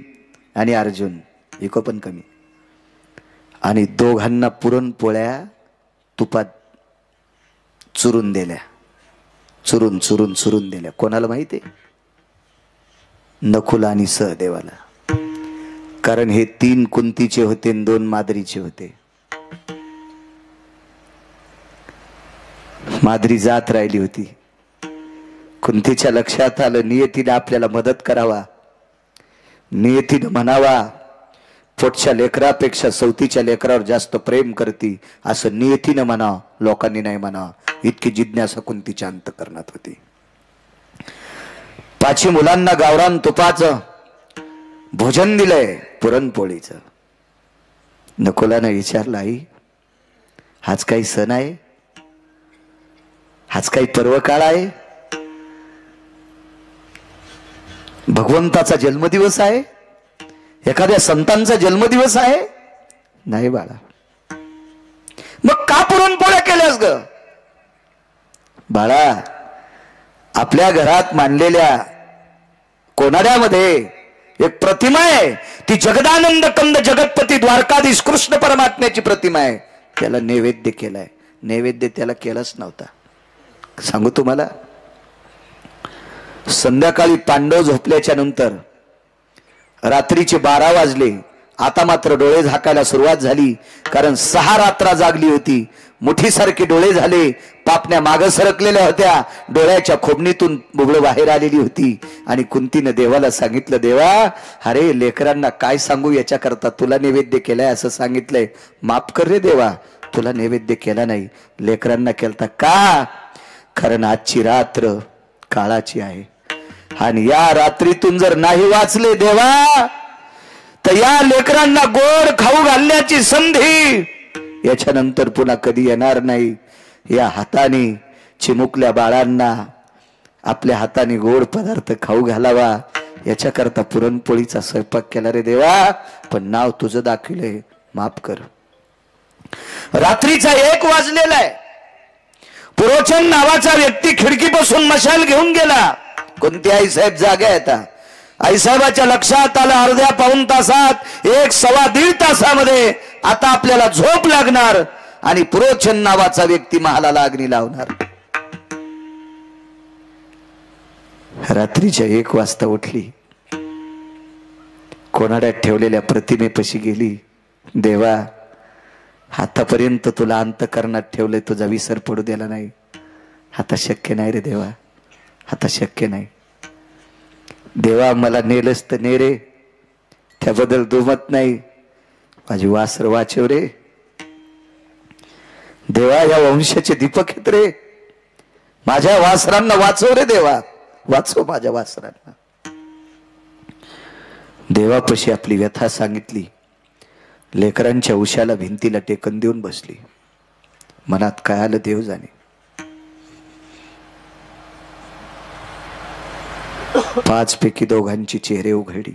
आणि अर्जुन, एको पण कमी. आणि दोघांना पुरणपोळ्या तुपात चुरून दिल्या, चुरून चुरून चुरून दिल्या. कोणाला माहिती? नकुल आणि सहदेवाला. कारण हे 3 कुंतीचे होते आणि 2 माद्रीचे होते. माद्री जात राहिली होती. कुंतीच्या लक्षात आलं नियतीने आपल्याला मदत करावा, नियतीनं म्हणावा पोटच्या लेकरापेक्षा सवतीच्या लेकरावर जास्त प्रेम करती, असं नियतीनं म्हणावं, लोकांनी नाही म्हणावं. इतकी जिज्ञासा कुंतीच्या अंतकरणात होती. 5 मुलांना गावरान तुपाचं भोजन दिलंय, पुरणपोळीचं. नकुलानं विचारलं, आई हाच काही सण आहे? हाच काही पर्व काळ आहे? भगवंताचा जन्मदिवस आहे? एखाद्या संतांचा जन्मदिवस आहे? नाही बाळा. मग का पुरणपोळ्या केल्यास ग? बाळा, आपल्या घरात मांडलेल्या कोनाड्यामध्ये एक प्रतिमा आहे, ती जगदानंद कंद जगतपती द्वारकाधीश कृष्ण परमात्म्याची प्रतिमा आहे. त्याला नैवेद्य केलाय. नैवेद्य त्याला केलाच नव्हता. सांगू तुम्हाला, संध्याकाळी पांडव झोपल्याच्या नंतर रात्रीचे 12 वाजले. आता मात्र डोळे झाकायला सुरुवात झाली, कारण 6 रात्र जागली होती. मुठीसारखे डोळे झाले, पापण्या मागं सरकलेल्या होत्या, डोळ्याच्या खोबणीतून बुबळ बाहेर आलेली होती. आणि कुंतीनं देवाला सांगितलं, देवा अरे लेकरांना काय सांगू, याच्याकरता तुला नैवेद्य केलाय असं सांगितलंय, माफ कर रे देवा, तुला नैवेद्य केला नाही, लेकरांना केलता का? कारण आजची रात्र काळाची आहे, आणि या रात्रीतून जर नाही वाचले देवा, तर या लेकरांना गोड खाऊ घालण्याची संधी याच्यानंतर पुन्हा कधी येणार नाही. या हाताने चिमुकल्या बाळांना आपल्या हाताने गोड पदार्थ खाऊ घालावा, याच्याकरता पुरणपोळीचा स्वयंपाक केला रे देवा, पण नाव तुझं दाखवलंय, माफ कर. रात्रीचा 1 वाजलेला आहे. पुरोचन नावाचा व्यक्ती खिडकीपासून मशाल घेऊन गेला. कोणती आईसाहेब जाग्या येतात. आईसाहेबाच्या लक्षात आलं, अर्ध्या पाऊण तासात 1 सव्वा दीड तासामध्ये आता आपल्याला झोप लागणार आणि पुरोचन नावाचा व्यक्ती महालाला अग्नी लावणार. रात्रीच्या 1 वाजता उठली, कोणाड्यात ठेवलेल्या प्रतिमेपाशी गेली. देवा आतापर्यंत तुला अंतकरणात ठेवलंय, तुझा विसर पडू दिला नाही. आता शक्य नाही रे देवा, आता शक्य नाही. देवा मला नेलंच तर ने रे, त्याबद्दल दुमत नाही, माझी वासर वाचव रे देवा, या वंशाचे दीपक आहेत रे, माझ्या वासरांना वाचव रे देवा, वाचव माझ्या वासरांना. देवापाशी आपली व्यथा सांगितली. लेकरांच्या उशाला भिंतीला टेकन देऊन बसली. मनात काय आलं देव जाणे. 5 पैकी 2 चेहरे उघडली.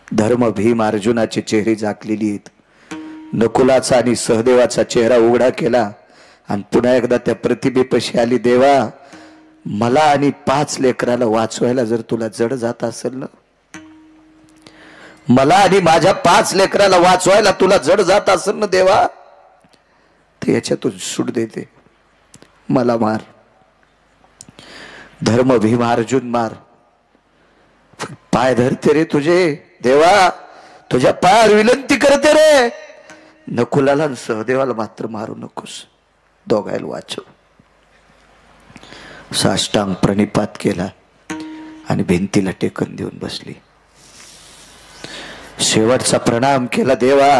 धर्म भीम अर्जुनाचे चेहरे झाकलेली आहेत. नकुलाचा आणि सहदेवाचा चेहरा उघडा केला आणि पुन्हा एकदा त्या प्रतिमेपाशी आली. देवा मला आणि 5 लेकराला वाचवायला जर तुला जड जात असेल ना, मला आणि माझ्या 5 लेकराला वाचवायला तुला जड जात असेल ना देवा, तर याच्यातून सूट देते, मला मार. धर्म भीम अर्जुन मार, पाय धरते रे तुझे देवा, तुझ्या पायावर विनंती करते रे. नकुलाला आणि सहदेवाला मात्र मारू नकोस, दोघायला वाचव. साष्टांग प्रणिपात केला आणि भिंतीला टेकन देऊन बसली. शेवटचा प्रणाम केला. देवा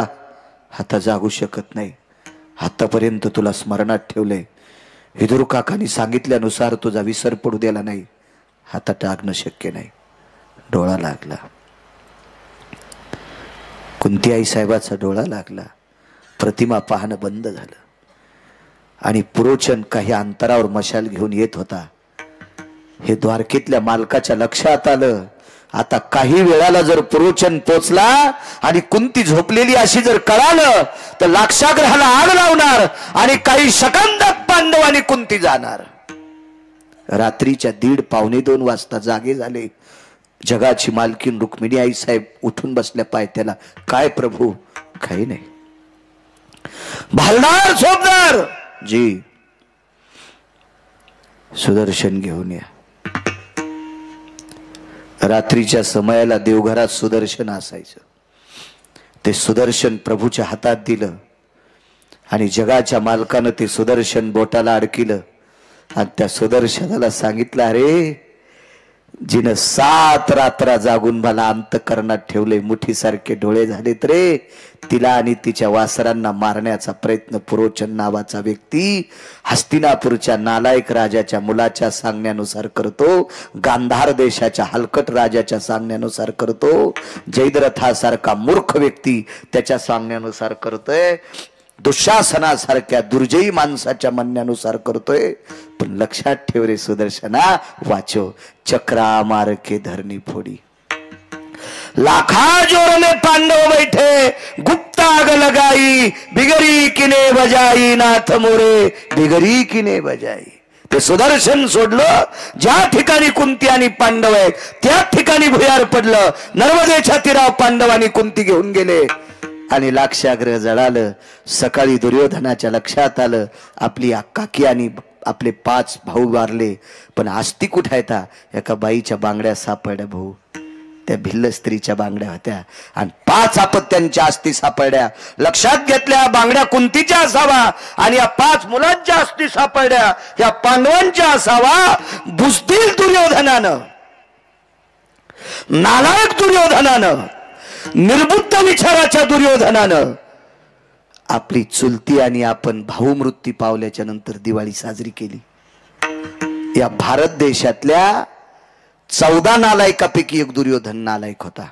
आता जागू शकत नाही, आतापर्यंत तुला स्मरणात ठेवलंय, विदुर काकांनी सांगितल्यानुसार तुझा विसर पडू दिला नाही, आता टाकणं शक्य नाही. डोळा लागला, कुंती आई साहेबाचा डोळा लागला. प्रतिमा पाहणं बंद झालं आणि पुरोचन काही अंतरावर मशाल घेऊन येत होता. हे द्वारकेतल्या मालकाच्या लक्षात आलं, आता काही वेळाला जर पुरोचन पोचला आणि कुंती झोपलेली अशी जर कळालं तर लाक्षागृहाला आग लावणार आणि काही सेकंदात पांडव आणि कुंती जाणार. रात्रीच्या 1:30 पावणे 2 वाजता जागे झाले. जगाची मालकीन रुक्मिणी आई साहेब उठून बसल्या पायथ्याला. काय प्रभू? काही नाही. भालणार झोपणार जी, सुदर्शन घेऊन या. रात्रीच्या समयाला देवघरात सुदर्शन असायचं. ते सुदर्शन प्रभूच्या हातात दिलं आणि जगाच्या मालकानं ते सुदर्शन बोटाला अडकिलं आणि त्या सुदर्शनाला सांगितलं, अरे जिनं 7 रात्र जागून मला अंतकरणात ठेवले, मुठीसारखे डोळे झालेत रे, तिला आणि तिच्या वासरांना मारण्याचा प्रयत्न पुरोचन नावाचा व्यक्ती हस्तिनापूरच्या नालायक राजाच्या मुलाच्या सांगण्यानुसार करतो, गांधार देशाच्या हलकट राजाच्या सांगण्यानुसार करतो, जयद्रथासारखा मूर्ख व्यक्ती त्याच्या सांगण्यानुसार करतोय, दुःशासनासारख्या दुर्जयी माणसाच्या म्हणण्यानुसार करतोय. पण लक्षात ठेव रे सुदर्शना, वाचो. चक्रा मार के धरणी फोडी, लाखा जोर में पांडव बैठे, गुप्त आग लगाई, बिगरी किने बजाई, नाथ मोरे बिगरी किने बजाई. ते सुदर्शन सोडलं, ज्या ठिकाणी कुंती आणि पांडव आहेत त्या ठिकाणी भुयार पडलं. नर्मदेच्या तीरावर पांडवांनी कुंती घेऊन गेले आणि लाक्षाग्रह जळालं. सकाळी दुर्योधनाच्या लक्षात आलं आपली काकी आणि आपले 5 भाऊ वारले, पण आस्ती कुठे येता? एका बाईच्या बांगड्या सापडल्या भाऊ, त्या भिल्ल स्त्रीच्या बांगड्या होत्या आणि 5 अपत्यांच्या अस्थी सापडल्या. लक्षात घेतल्या बांगड्या कुंतीच्या असावा आणि या 5 मुलांच्या अस्थी सापडल्या या पांडवांच्या असावा. बुजदिल दुर्योधनानं, नालायक दुर्योधनानं, निर्बुद्ध विचाराच्या दुर्योधनानं आपली चुलती आणि आपण भाऊ मृत्यू पावल्याच्या नंतर दिवाळी साजरी केली. या भारत देशातल्या 14 नालायकापैकी एक दुर्योधन नालायक होता.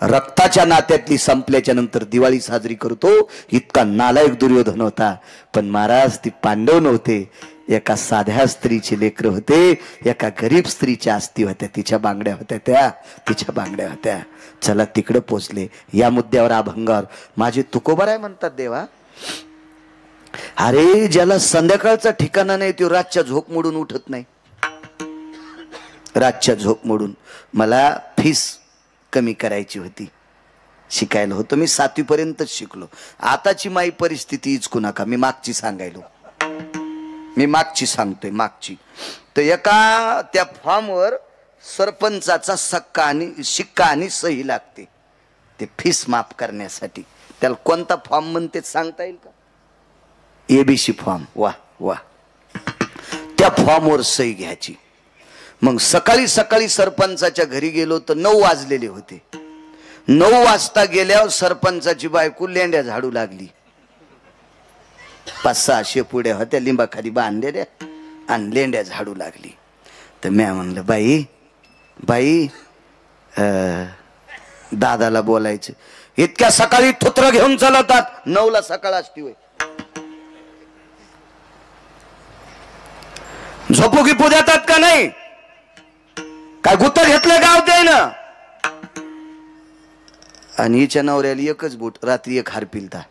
रक्ताच्या नात्यातली संपल्याच्या नंतर दिवाळी साजरी करतो इतका नालायक दुर्योधन होता. पण महाराज ती पांडव नव्हते, एका साध्या स्त्रीचे लेकर होते, एका गरीब स्त्रीच्या अस्थी होत्या, तिच्या बांगड्या होत्या, तिच्या बांगड्या होत्या. चला तिकडे पोचले. या मुद्द्यावर अभंगावर माझे तुकोबाराय म्हणतात देवा, अरे ज्याला संध्याकाळचा ठिकाणा नाही तो रातच्या झोप मोडून उठत नाही. रातच्या झोप मोडून मला फीस कमी करायची होती, शिकायला होतं. मी 7वी पर्यंतच शिकलो. आताची माई परिस्थिती इचकू नका, मी मागची सांगायलो, मी मागची सांगतोय, मागची. तर एका त्या फॉर्मवर सरपंचाचा शिक्का आणि सही लागते ते फीस माफ करण्यासाठी. त्याला कोणता फॉर्म म्हणते सांगता येईल का? ABC form. वा वा. त्या फॉर्मवर सही घ्यायची. मग सकाळी सकाळी सरपंचाच्या घरी गेलो तर 9 वाजलेले होते. 9 वाजता गेल्यावर सरपंचाची बायको लेंड्या झाडू लागली. 5-6 शेपुड्या होत्या लिंबाखाली बांधलेल्या आणि लेंड्या झाडू लागली. तर मी म्हणलं बाई बाई दादाला बोलायचं, इतक्या सकाळी थुत्र घेऊन चालतात? 9ला सकाळ असती होय? झोपू गिपू देतात का नाही? काय गुत्त घेतलं गाव ते ना? आणि हिच्या नवऱ्याला एकच बूट, रात्री एक हार पिलता,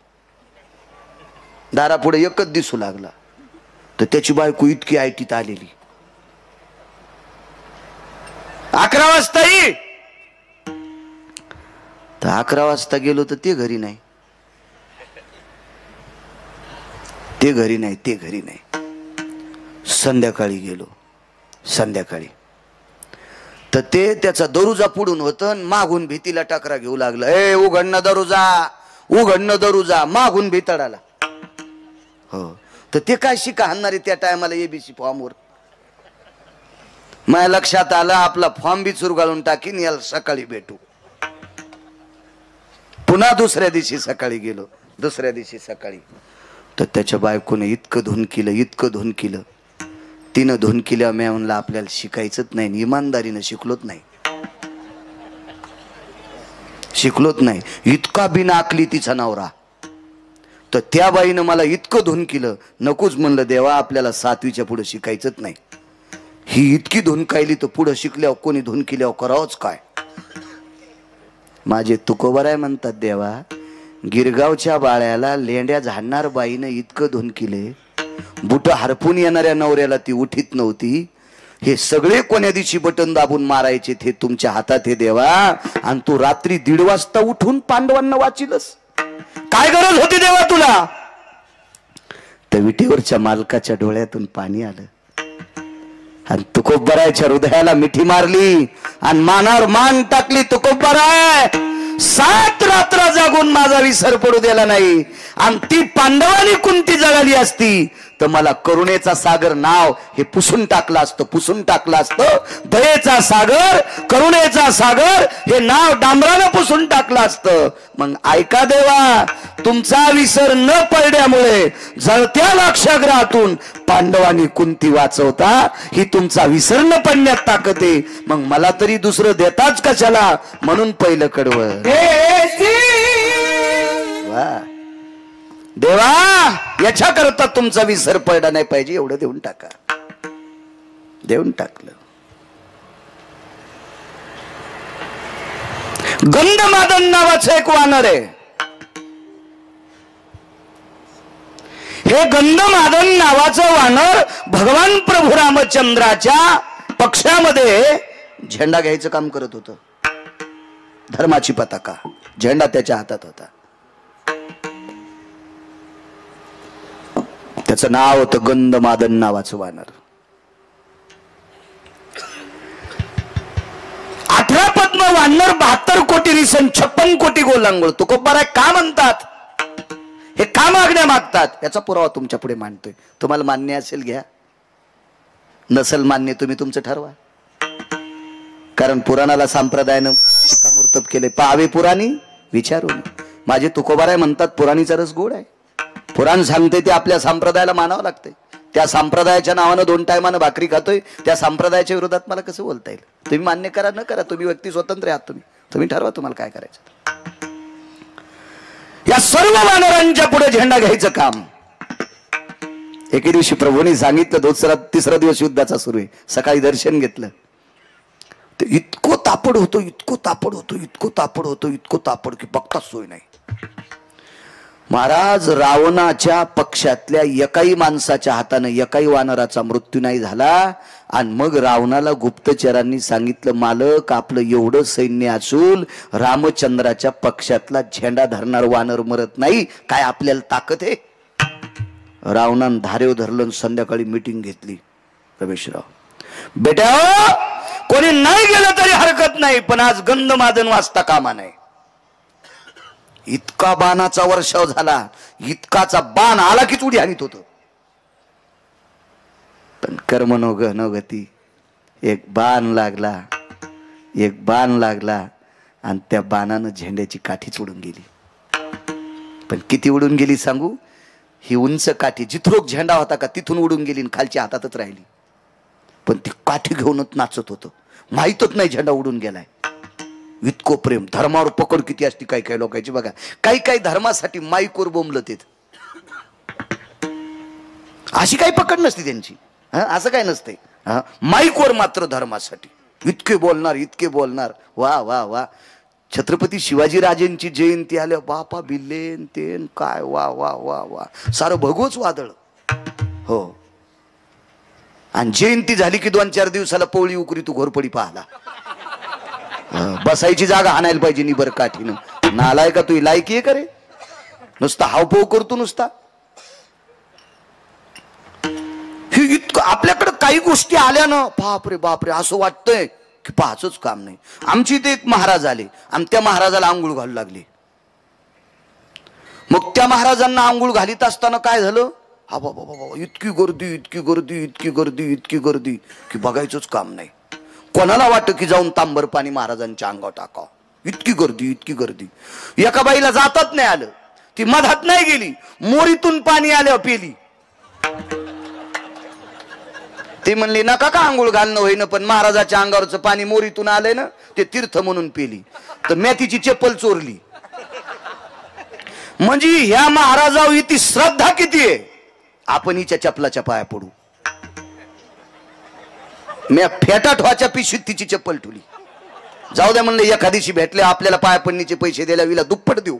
दारापुढे एकच दिसू लागला. तर त्याची बायको इतकी आयटीत आलेली. 11 वाजता ही. तर 11 वाजता गेलो तर ते घरी नाही, ते घरी नाही, ते घरी नाही. संध्याकाळी गेलो, संध्याकाळी तर ते त्याचा दरुजा पुढून होतं, मागून भीतीला टकरा घेऊ लागला. ए उघडणं दरुजा, उघडणं दरुजा, मागून भीतडाला. हो. तर ते काय शिका हाणणारे त्या टायमाला एबीसी फॉर्मवर. माझ्या लक्षात आलं आपला फॉर्म बी चुरगाळून टाकीन, याला सकाळी भेटू. पुन्हा दुसऱ्या दिवशी सकाळी गेलो, दुसऱ्या दिवशी सकाळी. तर त्याच्या बायकोने इतकं धुन केलं, इतकं धुन केलं. तिनं धुन केल्या. मी म्हणलं आपल्याला शिकायचंच नाही, इमानदारीनं शिकलोच नाही, शिकलोच नाही. इतका बिना आकली तिचा नवरा. तर त्या बाईनं मला इतकं धुन केलं, नकोच म्हणलं देवा आपल्याला 7वीच्या पुढे शिकायचंच नाही. ही इतकी धुन कायली तर पुढे शिकल्यावर कोणी धुन केल्यावर करावंच काय? माझे तुकोबाराय म्हणतात देवा, गिरगावच्या बाळ्याला लेंड्या झाडणार बाईनं इतकं धुन केले, बुट हरपून येणाऱ्या नवऱ्याला ती उठीत नव्हती. हे सगळे कोण्या दिवशी बटन दाबून मारायचे ते तुमच्या हातात हे देवा. आणि तू रात्री 1:30 वाजता उठून पांडवांना वाचिलस, काय गरज होती देवा तुला? त्या विटेवरच्या मालकाच्या डोळ्यातून पाणी आलं आणि तुकोबारायच्या हृदयाला मिठी मारली आणि मानावर मान टाकली. तुकोबाराय 7 रात्र जागून माझा विसर पडू दिला नाही. आणि ती पांडवांनी कुंती जगाली असती तर मला करुणेचा सागर नाव हे पुसून टाकलं असतं, पुसून टाकलं असतं. दयेचा सागर, करुणेचा सागर हे नाव डांबरानं पुसून टाकलं असतं. मग ऐका देवा, तुमचा विसर न पडल्यामुळे जळत्या लाक्षागृहातून पांडवांनी कुंती वाचवता, ही तुमचा विसर न पडण्यात ताकद आहे. मग मला तरी दुसरं देताच कशाला, म्हणून पहिलं कडवं. वा देवा, याच्या करता तुमचा विसर पडला नाही पाहिजे एवढं देऊन टाका. देऊन टाकलं. गंधमादन नावाचं एक वानर आहे. हे गंधमादन नावाचं वानर भगवान प्रभू रामचंद्राच्या पक्षामध्ये झेंडा घ्यायचं काम करत होतं. धर्माची पताका, झेंडा त्याच्या हातात होता. त्याचं नाव होतं गंधमादन नावाचं वानर. 18 पद्म वानर 72 कोटी रिसन 56 कोटी गोलांगुळ. तुकोबाराय का म्हणतात? हे का मागण्या मागतात? याचा पुरावा तुमच्या पुढे मांडतोय. तुम्हाला मान्य असेल घ्या, नसेल मान्य तुम्ही तुमचं ठरवा. कारण पुराणाला संप्रदायानं शिक्कामोर्तब केले. पाहावे पुराणी विचारून. माझे तुकोबाराय म्हणतात पुराणीचा रस गोड आहे. पुराण सांगते ते आपल्या संप्रदायाला मानावं लागते. त्या संप्रदायाच्या नावानं 2 टायमानं भाकरी खातोय, त्या संप्रदायाच्या विरोधात मला कसं बोलता येईल? तुम्ही मान्य करा न करा, तुम्ही व्यक्ती स्वतंत्र आहात. तुम्ही ठरवा तुम्हाला काय करायचं. या सर्व वानरांच्या पुढे झेंडा घ्यायचं काम. एके दिवशी प्रभूंनी सांगितलं, 3रा दिवस युद्धाचा सुरू आहे. सकाळी दर्शन घेतलं, ते इतकं तापड होतो, इतकं तापड होतो, इतकं तापड होतो, इतकं तापड की बघताच सोय नाही. महाराज, रावणाच्या पक्षातल्या एकाही माणसाच्या हाताने एकाही वानराचा मृत्यू नाही झाला. आणि मग रावणाला गुप्तचरांनी सांगितलं, मालक आपलं एवढं सैन्य असून रामचंद्राच्या पक्षातला झेंडा धरणार वानर मरत नाही, काय आपल्याला ताकद आहे? रावणानं धारेव धरलं. संध्याकाळी मीटिंग घेतली. रमेशराव, बेटा कोणी नाही गेलं तरी हरकत नाही, पण आज गंधमादन वाजता कामा नाही. इतका बाणाचा वर्षाव झाला, इतकाचा बाण आला की उडी आणत होतो. पण कर्म न गती. एक बाण लागला आणि त्या बाणानं झेंड्याची काठीच उडून गेली. पण किती उडून गेली सांगू? ही उंच काठी जिथरोक झेंडा होता का तिथून उडून गेली, खालच्या हातातच राहिली. पण ती काठी घेऊनच नाचत होतं, माहीतच नाही झेंडा उडून गेलाय. इतकं प्रेम. धर्मावर पकड किती असते काही काही लोकांची बघा. काही धर्मासाठी माईकवर बोंबलत येत. अशी काही पकड नसते त्यांची. असं काय नसते. माईकवर मात्र धर्मासाठी इतके बोलणार. वा वा वा. छत्रपती शिवाजीराजेंची जयंती आल्या, बापा बिल्लेन तेन काय वा वा वा वा, सारं भगवच वादळ. हो. आणि जयंती झाली की 2-4 दिवसाला पोळी उकरी तू घोरपडी पाहला. बसायची जागा आणायला पाहिजे निबर काठीनं. नालाय का तू? लायकी आहे का रे? नुसता हावभाव करतो नुसता. हे इतकं आपल्याकडे काही गोष्टी आल्या ना, बापरे असं वाटतंय की पाहाचंच काम नाही. आमची इथे एक महाराज आले आणि त्या महाराजाला आंघोळ घालू लागले. मग त्या महाराजांना आंघोळ घालीत असताना काय झालं? हा बाबा इतकी गर्दी की बघायचंच काम नाही. कोणाला वाटतं की जाऊन तांबर पाणी महाराजांच्या अंगावर टाकावं. इतकी गर्दी. एका बाईला जातात नाही आलं, ती मधात नाही गेली, मोरीतून पाणी आल्यावर पेली. ती म्हणली नका का आंघोळ घालणं होईना, पण महाराजाच्या अंगावरचं पाणी मोरीतून आलंय ना, ते तीर्थ म्हणून पेली. तर मी तिची चप्पल चोरली. म्हणजे ह्या महाराजावर इथे श्रद्धा किती आहे. आपण हिच्या चपलाच्या पाया पडू. मी फेटा ठोच्या पिशवीत तिची चप्पल ठेवली. जाऊ द्या म्हणलं, एखादीशी भेटले आपल्याला पाया पडणीचे पैसे द्यायला विला दुप्पट देऊ.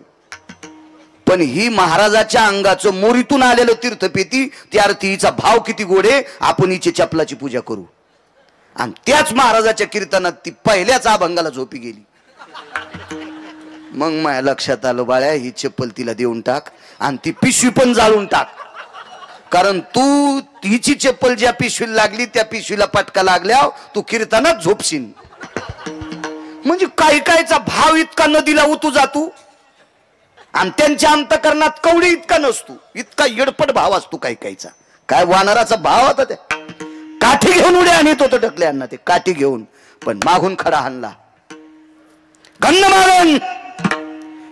पण ही महाराजाच्या अंगाचं मोरीतून आलेलं तीर्थ पेती, त्या अर्थी हिचा भाव किती गोडे. आपण हिची चपलाची पूजा करू. आणि त्याच महाराजाच्या कीर्तनात ती पहिल्याच अभंगाला झोपी गेली. मग माझ्या लक्षात आलं, बाळ्या ही चप्पल तिला देऊन टाक आणि ती पिशवी पण जाळून टाक. कारण तू हिची चप्पल ज्या पिशवीला लागली त्या पिशवीला पटका लागल्या तू कीर्तनात झोपशील. म्हणजे कायचा भाव इतका नदीला उतू जातो आणि त्यांच्या अंतकरणात कवडी इतका नसतो. इतका येडपट भाव असतो कायचा. काय वानराचा भाव होता. त्या काठी घेऊन उड्या आणत होतं ढकल्यांना, ते काठी घेऊन, पण मागून खडा हाणला. गंधमादन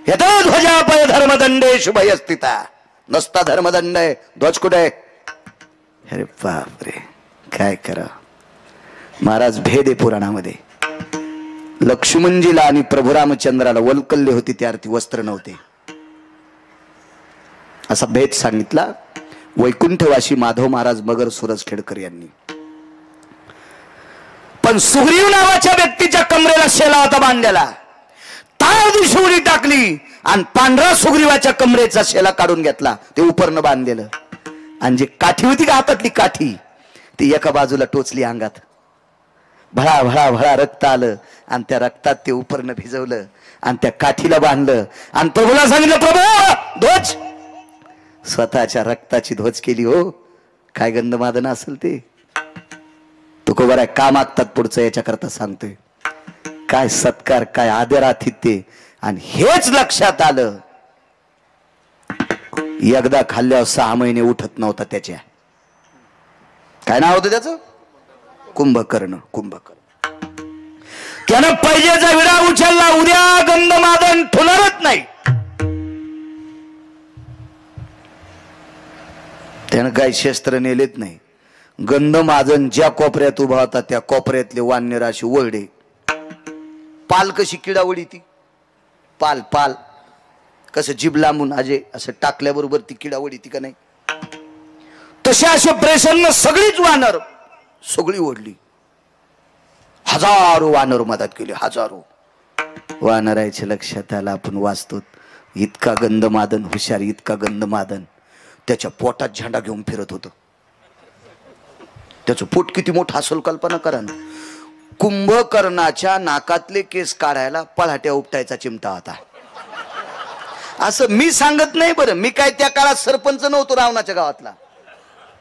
यथा ध्वजापय धर्मदंडे शुभयस्थिता. नसता धर्मदंड आहे, ध्वज कुठे? अरे बापरे, काय करा महाराज. भेद आहे पुराणामध्ये. लक्ष्मणजीला आणि प्रभू रामचंद्राला वल्कल्ले होती, त्या अर्थी वस्त्र नव्हते, असा भेद सांगितला वैकुंठवासी माधव महाराज मगर सुरजखेडकर यांनी. पण सुग्रीव नावाच्या व्यक्तीच्या कमरेला शेला होता बांधलेला. तार दिशा टाकली आणि पांढरा सुग्रीवाच्या कमरेचा शेला काढून घेतला, ते उपरनं बांधलेलं. आणि जी काठी होती का हातातली काठी ती एका बाजूला टोचली अंगात, भळा भळा भळा रक्त आलं आणि त्या रक्तात ते उपरनं भिजवलं आणि त्या काठीला बांधलं आणि प्रभूला सांगितलं, प्रभू ध्वज. स्वतःच्या रक्ताची ध्वज केली. हो काय गंधमादन असेल ते. तुकोबाराय का मागतात पुढचं याच्याकरता सांगतोय. काय सत्कार, काय आदर आतिथ्य. आणि हेच लक्षात आलं, एकदा खाल्ल्यावर 6 महिने उठत नव्हता त्याच्या. काय नाव होतं त्याचं? कुंभकर्ण. कुंभकर्ण. त्यानं पैजेचा विडा उचलला, उद्या गंधमादन ठुलरत नाही. त्यानं काही शस्त्र नेलेत नाही. गंधमादन ज्या कोपऱ्यात उभा होता त्या कोपऱ्यातले वानर अशी ओरडे. पाल कशी किडावडी ती पाल पाल कसं जीभ लांबून अजय असं टाकल्याबरोबर ती किडावडी ती का नाही, तसे असे प्रसन्न सगळीच वानर सगळी ओढली. हजारो वानर मदत केली. हजारो वानराच्या लक्षात आलं आपण वाचतो. इतका गंधमादन हुशार, इतका गंधमादन त्याच्या पोटात झेंडा घेऊन फिरत होतं. त्याचं पोट किती मोठं असेल कल्पना करा ना. कुंभकर्णाच्या नाकातले केस काढायला पळाट्या उपटायचा चिमटा होता. असं मी सांगत नाही बरं, मी काय त्या काळात सरपंच नव्हतो रावणाच्या गावातला.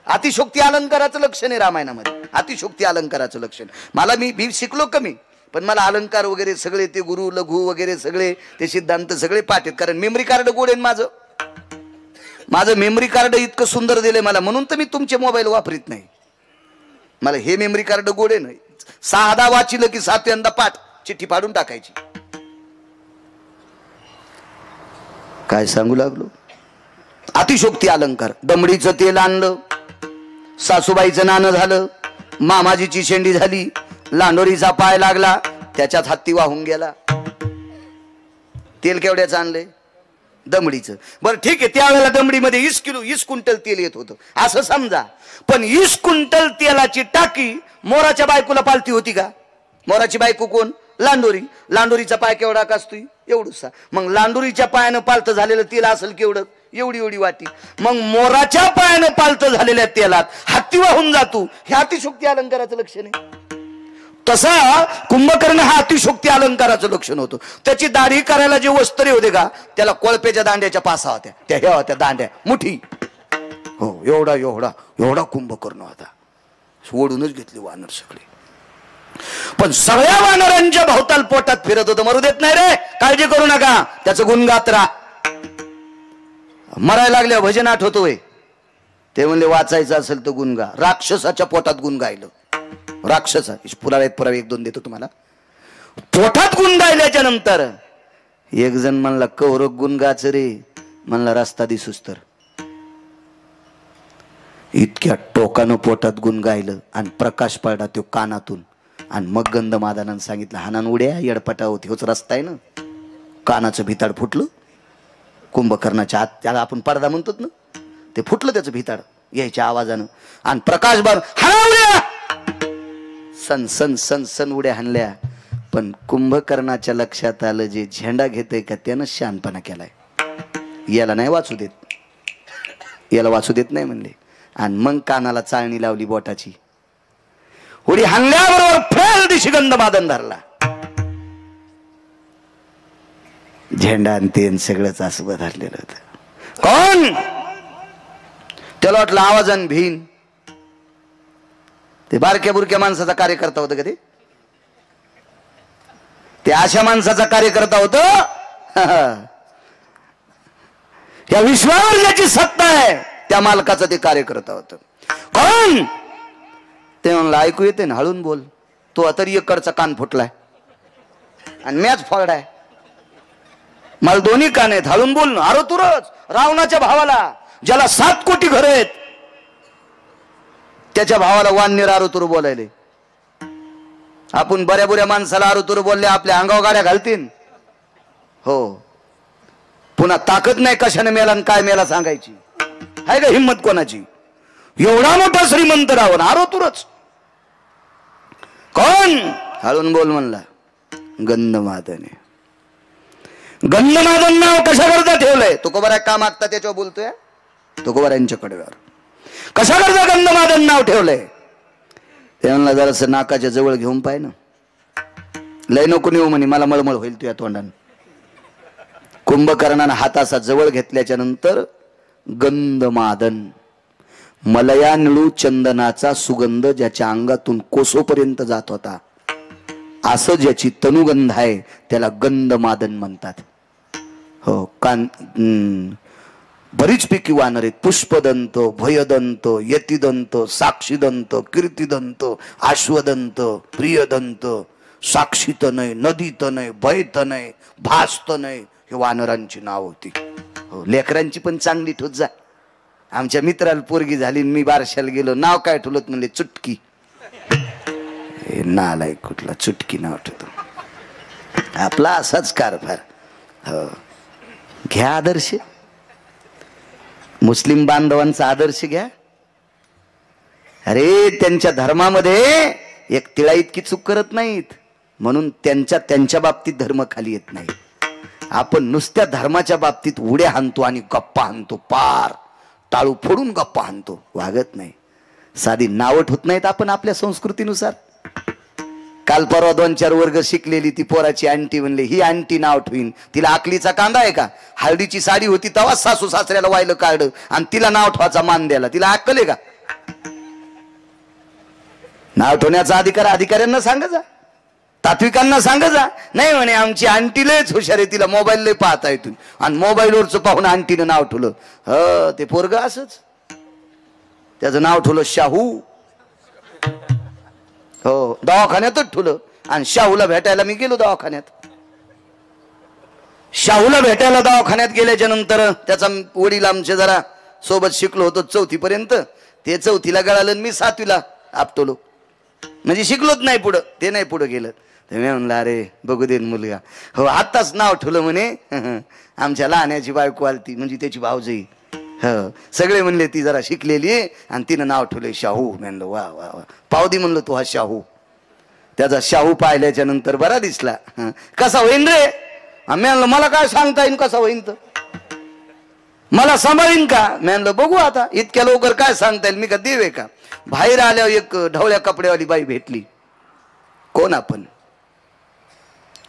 अतिशोक्ती अलंकाराचं लक्षण आहे रामायणामध्ये. अतिशोक्ती अलंकाराचं लक्षण. मला मी शिकलो कमी, पण मला अलंकार वगैरे सगळे ते गुरु लघु वगैरे सगळे ते सिद्धांत सगळे पाठ आहेत. कारण मेमरी कार्ड गोड आहे माझं मेमरी कार्ड इतकं सुंदर दिलंय मला, म्हणून तर मी तुमचे मोबाईल वापरीत नाही. मला हे मेमरी कार्ड गोड आहे. नाही 6दा वाचिलं की 7व्यांदा पाठ चिठ्ठी पाडून टाकायची. काय सांगू लागलो. अतिशोक्ती अलंकार. दमडीचं तेल आणलं, सासूबाईचं नाणं झालं, मामाजीची शेंडी झाली, लांडोरीचा पाय लागला, त्याच्यात हत्ती वाहून गेला. तेल केवढ्याचं आणलंय? दमडीचं. बरं ठीक आहे, त्यावेळेला दमडीमध्ये 20 क्विंटल तेल येत होतं असं समजा. पण 20 क्विंटल तेलाची टाकी मोराच्या बायकोला पालती होती का? मोराची बायको कोण? लांडोरी. लांडोरीचा पाय केवढा असतोय? एवढूसा. मग लांडोरीच्या पायानं पालतं झालेलं तेल असेल केवढं? एवढी एवढी वाटी. मग मोराच्या पायानं पालतं झालेल्या तेलात हत्ती वाहून जातो. हे अतिशोक्ती अलंकाराचं लक्षण आहे. तसा कुंभकर्ण हा अतिशोक्ती अलंकाराचं लक्षण होतं. त्याची दाढी करायला जे वस्त्रे होते का त्याला कोळपेच्या दांड्याच्या पासा होत्या. त्या ह्या होत्या दांड्या मुठी. हो एवढा एवढा एवढा कुंभकर्ण होता. ओढूनच घेतली वानर सगळे. पण सगळ्या वानरांच्या भोवताल पोटात फिरत होतं. मरू देत नाही रे, काळजी करू नका, त्याचं गुण गात राहा. मरायला लागल्या भजन आठवतोय ते म्हणले वाचायचं असेल तर गुण गा. राक्षसाच्या पोटात गुण गायलं. राक्षसा पुरावे 1-2 देतो तुम्हाला. पोटात गुण गायल्याच्या नंतर एक जण म्हणला कौरक गुण गाच रे. म्हणला रस्ता दिसूस तर. इतक्या टोकानं पोटात गुण गायलं आणि प्रकाश पडला तो कानातून. आणि मग गंधमादनानं सांगितलं हानान उड्या येडपटा होती, होच रस्ता आहे ना. कानाचं भिताड फुटलं कुंभकर्णाच्या आत. त्याला आपण पडदा म्हणतो ना, ते फुटलं त्याचं भिताड यायच्या आवाजानं. आणि प्रकाश बार हाना उड्या सन सन सन सन उड्या हाणल्या. पण कुंभकर्णाच्या लक्षात आलं जे झेंडा घेतय का त्यानं शहाणपणा केलाय. याला नाही वाचू देत, याला वाचू देत नाही म्हणले. आणि मग कानाला चाळणी लावली बोटाची. उडी हाणल्याबरोबर फेल दिशी गंधमादन धरला. झेंडा आणि तेन सगळंच असं धरलेलं होतं. कोण? त्याला वाटलं आवाजान भीन. ते बारक्या बुरक्या माणसाचा कार्यकर्ता होतं का ते अशा माणसाचा कार्यकर्ता होतो. या विश्वावर ज्याची सत्ता आहे त्या मालकाचा ते कार्यकर्ता होतं. कोण? ते म्हणलं ऐकू येते ना, हळून बोल. तो तरी एककडचा कान फुटलाय आणि मॅच फोडलाय. मला दोन्ही कान आहेत, हळून बोल ना. अरे तुरच रावणाच्या भावाला ज्याला 7 कोटी घर आहेत त्याच्या भावाला वाननेर आरोतुर बोलायले. आपण बऱ्या बुऱ्या माणसाला आरोतुर बोलले आपल्या अंगावर गाड्या घालतील. हो पुन्हा ताकद नाही कशाने मेला आणि काय मेला सांगायची. आहे का हिम्मत कोणाची? एवढा मोठा श्रीमंत रावण आरोतुरच. कोण? हळून बोल म्हणला. गंधमादन. गंधमादन नाव कशा करता ठेवलंय? तुकोबारा का मागता त्याच्यावर बोलतोय. तुकोबारांच्या कडव्यावर कशा करता गंधमादन नाव ठेवलंय? ते म्हणला जरासं नाकाच्या जवळ घेऊन पाय ना. लय नको नेऊ म्हणे, मला मळमळ होईल तुझ्या तोंडानं. कुंभकर्णानं हाताचा जवळ घेतल्याच्या नंतर गंधमादन, मलया निळू चंदनाचा सुगंध ज्याच्या अंगातून कोसोपर्यंत जात होता, असं ज्याची तनुगंध आहे त्याला गंधमादन म्हणतात. हो, बरीच पैकी वानर आहेत. पुष्पदंत, भयदंत, यतिदंत, साक्षीदंत, कीर्तिदंत, आश्वदंत, प्रियदंत, साक्षीत नाही, नदीत नाही, भयत नाही, भास्त नाही, हे वानरांची नाव होती. हो, लेकरांची पण चांगली ठोत जा. आमच्या मित्राला पोरगी झाली, मी बारशाला गेलो, नाव काय ठेवलं म्हणले चुटकी. नालाय कुठला चुटकी नाव ठेवतो. आपला असाच कारभार. हो, घ्या आदर्श, मुस्लिम बांधवांचा आदर्श घ्या. अरे त्यांच्या धर्मामध्ये एक तिळा इतकी चूक करत नाहीत, म्हणून त्यांच्या बाबतीत धर्म खाली येत नाही. आपण नुसत्या धर्माच्या बाबतीत उड्या हाणतो आणि गप्पा हाणतो, पार टाळू फोडून गप्पा हाणतो, वागत नाही. साधी नावं ठेवत नाहीत आपण आपल्या संस्कृतीनुसार. काल परवा 2-4 वर्ग शिकलेली ती पोराची आंटी म्हणले, ही आंटी नाव ठेवीन, तिला आकलीचा कांदा आहे का? हळदीची साडी होती तेव्हा सासू सासऱ्याला वाहिलं काढलं आणि तिला नाव ठेवायचा मान द्याला, तिला अक्कल आहे का? नाव ठेवण्याचा अधिकार अधिकाऱ्यांना सांगा जा, तात्विकांना सांगा जा. नाही म्हणे आमची आंटी लयच हुशार आहे, तिला मोबाईल लय पाहता येतो आणि मोबाईलवरच पाहून आंटीनं नाव ठेवलं. ह, ते पोरग असंच, त्याचं नाव ठेवलं शाहू. हो, दवाखान्यातच ठेवलं. आणि शाहूला भेटायला मी गेलो दवाखान्यात. शाहूला भेटायला दवाखान्यात गेल्याच्या नंतर त्याचा वडील आमचे जरा सोबत शिकलो होतो 4थी पर्यंत, ते 4थीला गळालं, मी 7वीला आपटलो, म्हणजे शिकलोच नाही पुढं, ते नाही पुढं गेलं. तर मी म्हणलं अरे बघू दे मुलगा. हो, आत्ताच नाव ठेवलं म्हणे, आमच्या लहाण्याची बायको आलती, म्हणजे त्याची भावजई. हो, सगळे म्हणले ती जरा शिकलेली आहे आणि तिनं नाव ठेवलंय शाहू. म्हणलं वा वा वा, पावदी म्हणलं तू हा शाहू. त्याचा शाहू पाहिल्याच्या नंतर बरा दिसला. कसा होईन रे? म्हणलं मला काय सांगता येईन कसा होईन, तर मला सांभाळीन का? म्हणलं बघू आता, इतक्या लवकर काय सांगता येईल, मी का देव आहे का? बाहेर आल्यावर एक ढवळ्या कपड्यावाली बाई भेटली. कोण आपण?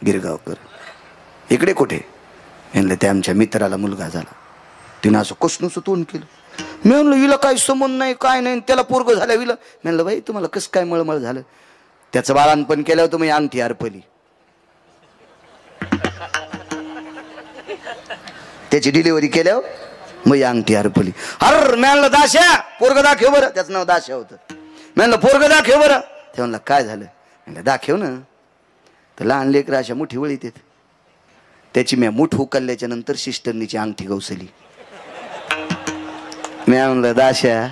गिरगावकर. इकडे कुठे? म्हणलं ते आमच्या मित्राला मुलगा झाला. तिनं असं कसनच तोंड केलं. मी म्हणलं हिला काही संबंध नाही, काय नाही, त्याला पोरग झालं विलं. म्हणलं बाई तुम्हाला कसं काय मळमळ झालं? त्याचं बाळांपण केल्यावर तुम्ही अंगठी हरपली, त्याची डिलिव्हरी केल्यावर मग अंगठी हरपली. अर म्हणलं दाश्या पोरग दाखव बरं. त्याचं नाव दाश्या होतं. म्हणलं पोरग दाखव बरं. ते म्हणलं काय झालं? म्हणलं दाखव ना. तर लहान लेकर अशा मुठी वळीत येत. त्याची मी मुठ उकलल्याच्या नंतर सिस्टरनीची अंगठी गवसली. मी म्हणलं दाश्या,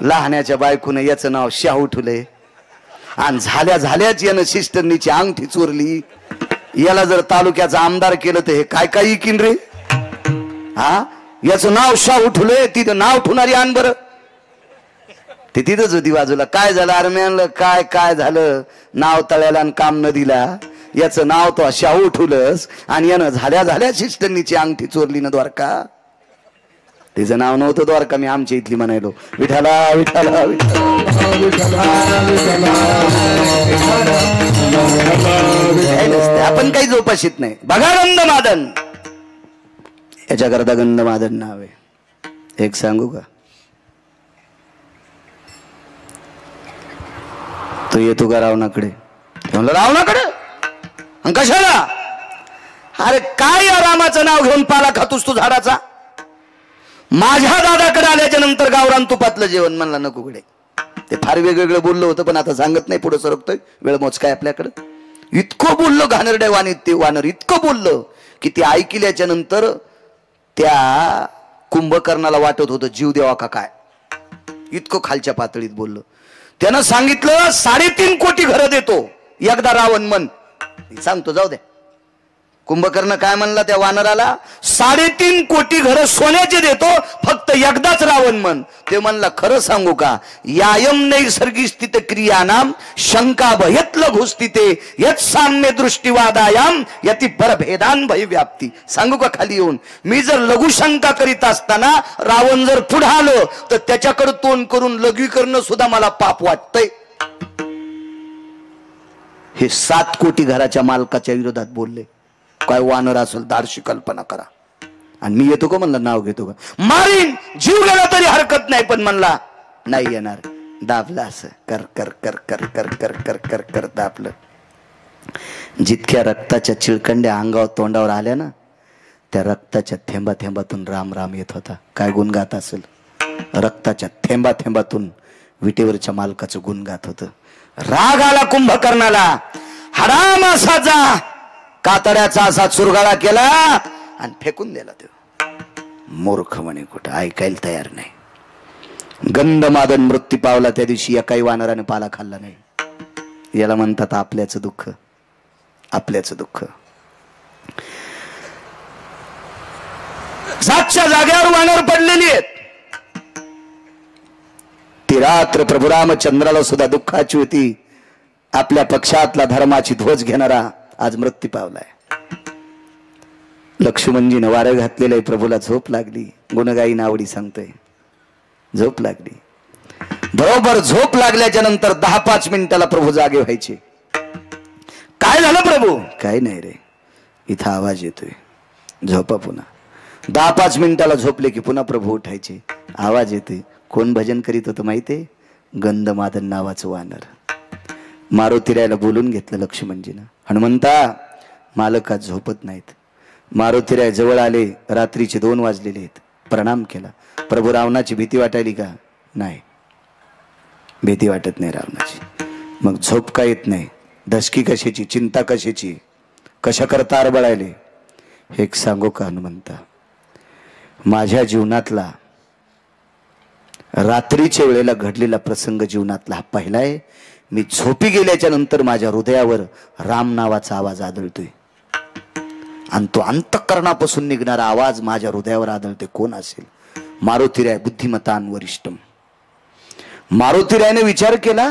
लहाण्याच्या बायकोनं याचं नाव शाहू ठेवलंय आणि झाल्याच यानं सिस्टरनीची अंगठी चोरली. याला जर तालुक्याचा आमदार केलं तर हे काय काय इकीन रे? हा, याचं नाव शाहू ठेवलंय, तिथं नाव ठेवणारी आण बरं. ते तिथंच होती बाजूला. काय झालं? अरे मी म्हणलं काय झालं? नाव तळ्याला आणि काम नदीला, याचं नाव तो शाहू ठेवलंस आणि यानं झाल्या सिस्टरनीची अंगठी चोरली ना द्वारका. तिचं नाव नव्हतं द्वारका, मी आमच्या इथली म्हणायलो विठाला विठाला आपण काही जोपाशीत नाही. बघा गंधमादन, याच्याकरता गंधमादन नाव आहे. एक सांगू का? तो येतो का रावणाकडे? म्हणलं रावणाकडे? कशाला? अरे काय या रामाचं नाव घेऊन पाला खातोस तू झाडाचा? माझ्या दादाकडे आल्याच्या नंतर गावरान तुपातलं जेवण. म्हणला नको कडे. ते फार वेगवेगळं बोललं होतं, पण आता सांगत नाही, पुढे सरकतोय, वेळ मोज काय आपल्याकडं. इतकं बोललो घाणेरड्या वाणीत ते वानर, इतकं बोललं की ते ऐकल्याच्या नंतर त्या कुंभकर्णाला वाटत होतं जीव देवा का काय. इतकं खालच्या पातळीत बोललं. त्यानं सांगितलं 3.5 कोटी घरं देतो एकदा रावण मन. सांगतो जाऊ द्या, कुंभकर्ण काय म्हणला त्या वानराला, 3.5 कोटी घर सोन्याचे देतो, फक्त एकदाच रावण म्हण. ते म्हणला खरं सांगू का, यायम नैसर्गिक स्थित क्रियानाम शंका भयत लघुस्थिते यत साम्य दृष्टिवादायाम यति परभेदान भय व्याप्ती. सांगू का खाली येऊन, मी जर लघुशंका करीत असताना रावण जर पुढे आलो तर त्याच्याकडे तोंड करून लघवी करणं सुद्धा मला पाप वाटतंय. हे 7 कोटी घराच्या मालकाच्या विरोधात बोलले. काय वानर असेल धाडशी कल्पना करा. आणि मी येतो का म्हणला, नाव घेतो का, मारीन, जीव गेला तरी हरकत नाही, पण म्हणला नाही येणार. दाबलं असं कर कर कर कर कर कर कर कर कर दाबलं. जितक्या रक्ताच्या चिळकंड्या अंगावर तोंडावर आल्या ना, त्या रक्ताच्या थेंबा थेंबातून राम राम येत होता. काय गुण गात असेल, रक्ताच्या थेंबा थेंबातून विटेवरच्या मालकाचं गुण गात होतं. राग आला कुंभकर्णाला, हडामासाचा कातड्याचा असा चुरगाळा केला आणि फेकून दिला. तो मूर्ख म्हणे, कुठं ऐकायला तयार नाही. गंधमादन मृत्यू पावला त्या दिवशी एकाही वानराने पाला खाल्ला नाही. याला म्हणतात आपल्याचं दुःख. आपल्याचं दुःख. सातच्या जाग्यावर वानर पडलेली आहेत. ती रात्र प्रभू रामचंद्राला सुद्धा दुःखाची होती. आपल्या पक्षातला धर्माची ध्वज घेणारा आज मृत्यू पावलाय. लक्ष्मणजीनं वारं घातलेलं आहे. प्रभूला झोप लागली. गुणगाई नावडी सांगतोय, झोप लागली. बरोबर झोप लागल्याच्या नंतर 10-5 मिनिटाला प्रभू जागे व्हायचे. काय झालं प्रभू, काय नाही रे, इथं आवाज येतोय, झोपा पुन्हा. 10-5 मिनिटाला झोपले की पुन्हा प्रभू उठायचे. आवाज येतोय. कोण भजन करीत होतं माहितीये, गंधमादन नावाचं वानर. मारुतीरायला बोलून घेतलं लक्ष्मणजीनं. हनुमंता, मालका झोपत नाहीत. मारुतीराय जवळ आले. रात्रीचे 2 वाजलेले आहेत. प्रणाम केला. प्रभू रावणाची भीती वाटायली का, नाही, भीती वाटत नाही रावणाची. मग झोप का येत नाही, दशकी कशाची, चिंता कशाची, कशा करता आरबळायले. एक सांगू का हनुमंता, माझ्या जीवनातला रात्रीच्या वेळेला घडलेला प्रसंग जीवनातला हा पहिला आहे. मी झोपी गेल्याच्या नंतर माझ्या हृदयावर राम नावाचा आवाज आदळतोय आणि तो अंतःकरणापासून निघणारा आवाज माझ्या हृदयावर आदळते. कोण असेल, मारुतीराय बुद्धिमतान वरिष्ठम. मारुतीरायने विचार केला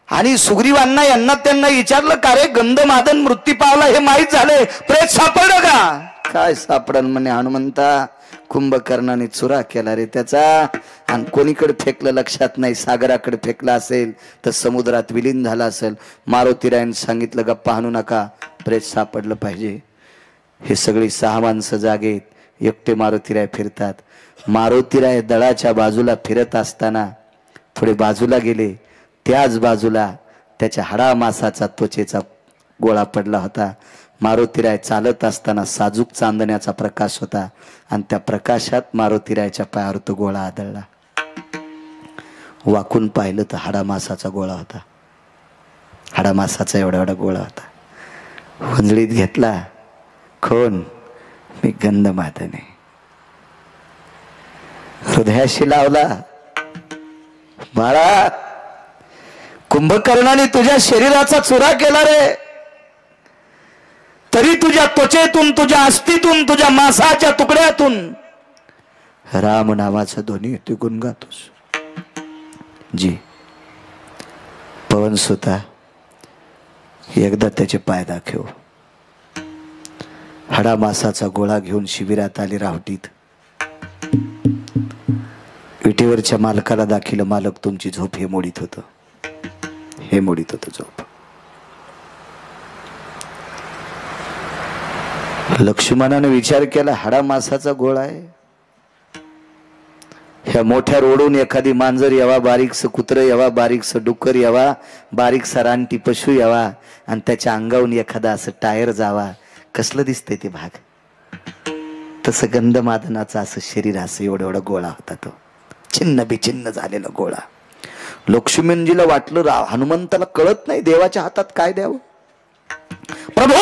आणि सुग्रीवांना यांना त्यांना विचारलं, का रे गंधमादन मृत्यू पावला हे माहीत झाले, प्रेत सापडलं का. काय सापडन म्हणे हनुमंता, कुंभकर्णाने चुरा केला रे त्याचा, आणि कोणीकडे फेकलं लक्षात नाही. सागराकडे फेकला असेल तर समुद्रात विलीन झाला असेल. मारुतीरायने सांगितलं, गप्पा हाणू नका, प्रेत सापडलं पाहिजे. हे सगळी 6 माणसं जागेत. एकटे मारुतीराय फिरतात. मारुतीराय दळाच्या बाजूला फिरत असताना थोडे बाजूला गेले. त्याच बाजूला त्याच्या हाडामासाचा त्वचेचा गोळा पडला होता. मारुतीराय चालत असताना साजूक चांदण्याचा प्रकाश होता आणि त्या प्रकाशात मारुतीरायच्या पायावर तो गोळा आदळला. वाकून पाहिलं तर हाडामासाचा गोळा होता. हाडामासाचा एवढा एवढा गोळा होता. वंजळीत घेतला. कोण, मी गंधमादन. हृदयाशी लावला. बाळा, कुंभकर्णाने तुझ्या शरीराचा चुरा केला रे, तरी तुझ्या त्वचेतून, तुझ्या अस्थितून, तुझ्या मांसाच्या तुकड्यातून राम नावाचा ध्वनी तू गुणगातोस. जी पवन सुता, एकदा त्याचे पाय दाखव. हाडामासाचा गोळा घेऊन शिबिरात आली रावटीत. विटेवरच्या मालकाला दाखिलं, मालक तुमची झोप हे मोडीत होतं, हे मोडीत होतं झोप. लक्ष्मणाने विचार केला, हाडामासाचा गोळा आहे. ह्या मोठ्या रोडून एखादी मांजर यावा, बारीकसं कुत्र यावा, बारीकसं डुक्कर यावा, बारीकसा रानटी पशु यावा आणि त्याच्या अंगावून एखादा असं टायर जावा, कसलं दिसतंय ते भाग. तसं गंधमादनाचं असं शरीर, असं एवढा एवढा गोळा होता. तो छिन्न बिछिन्न झालेला गोळा. लक्ष्मणजीला वाटलं हनुमंताला कळत नाही देवाच्या हातात काय द्यावं. प्रभू,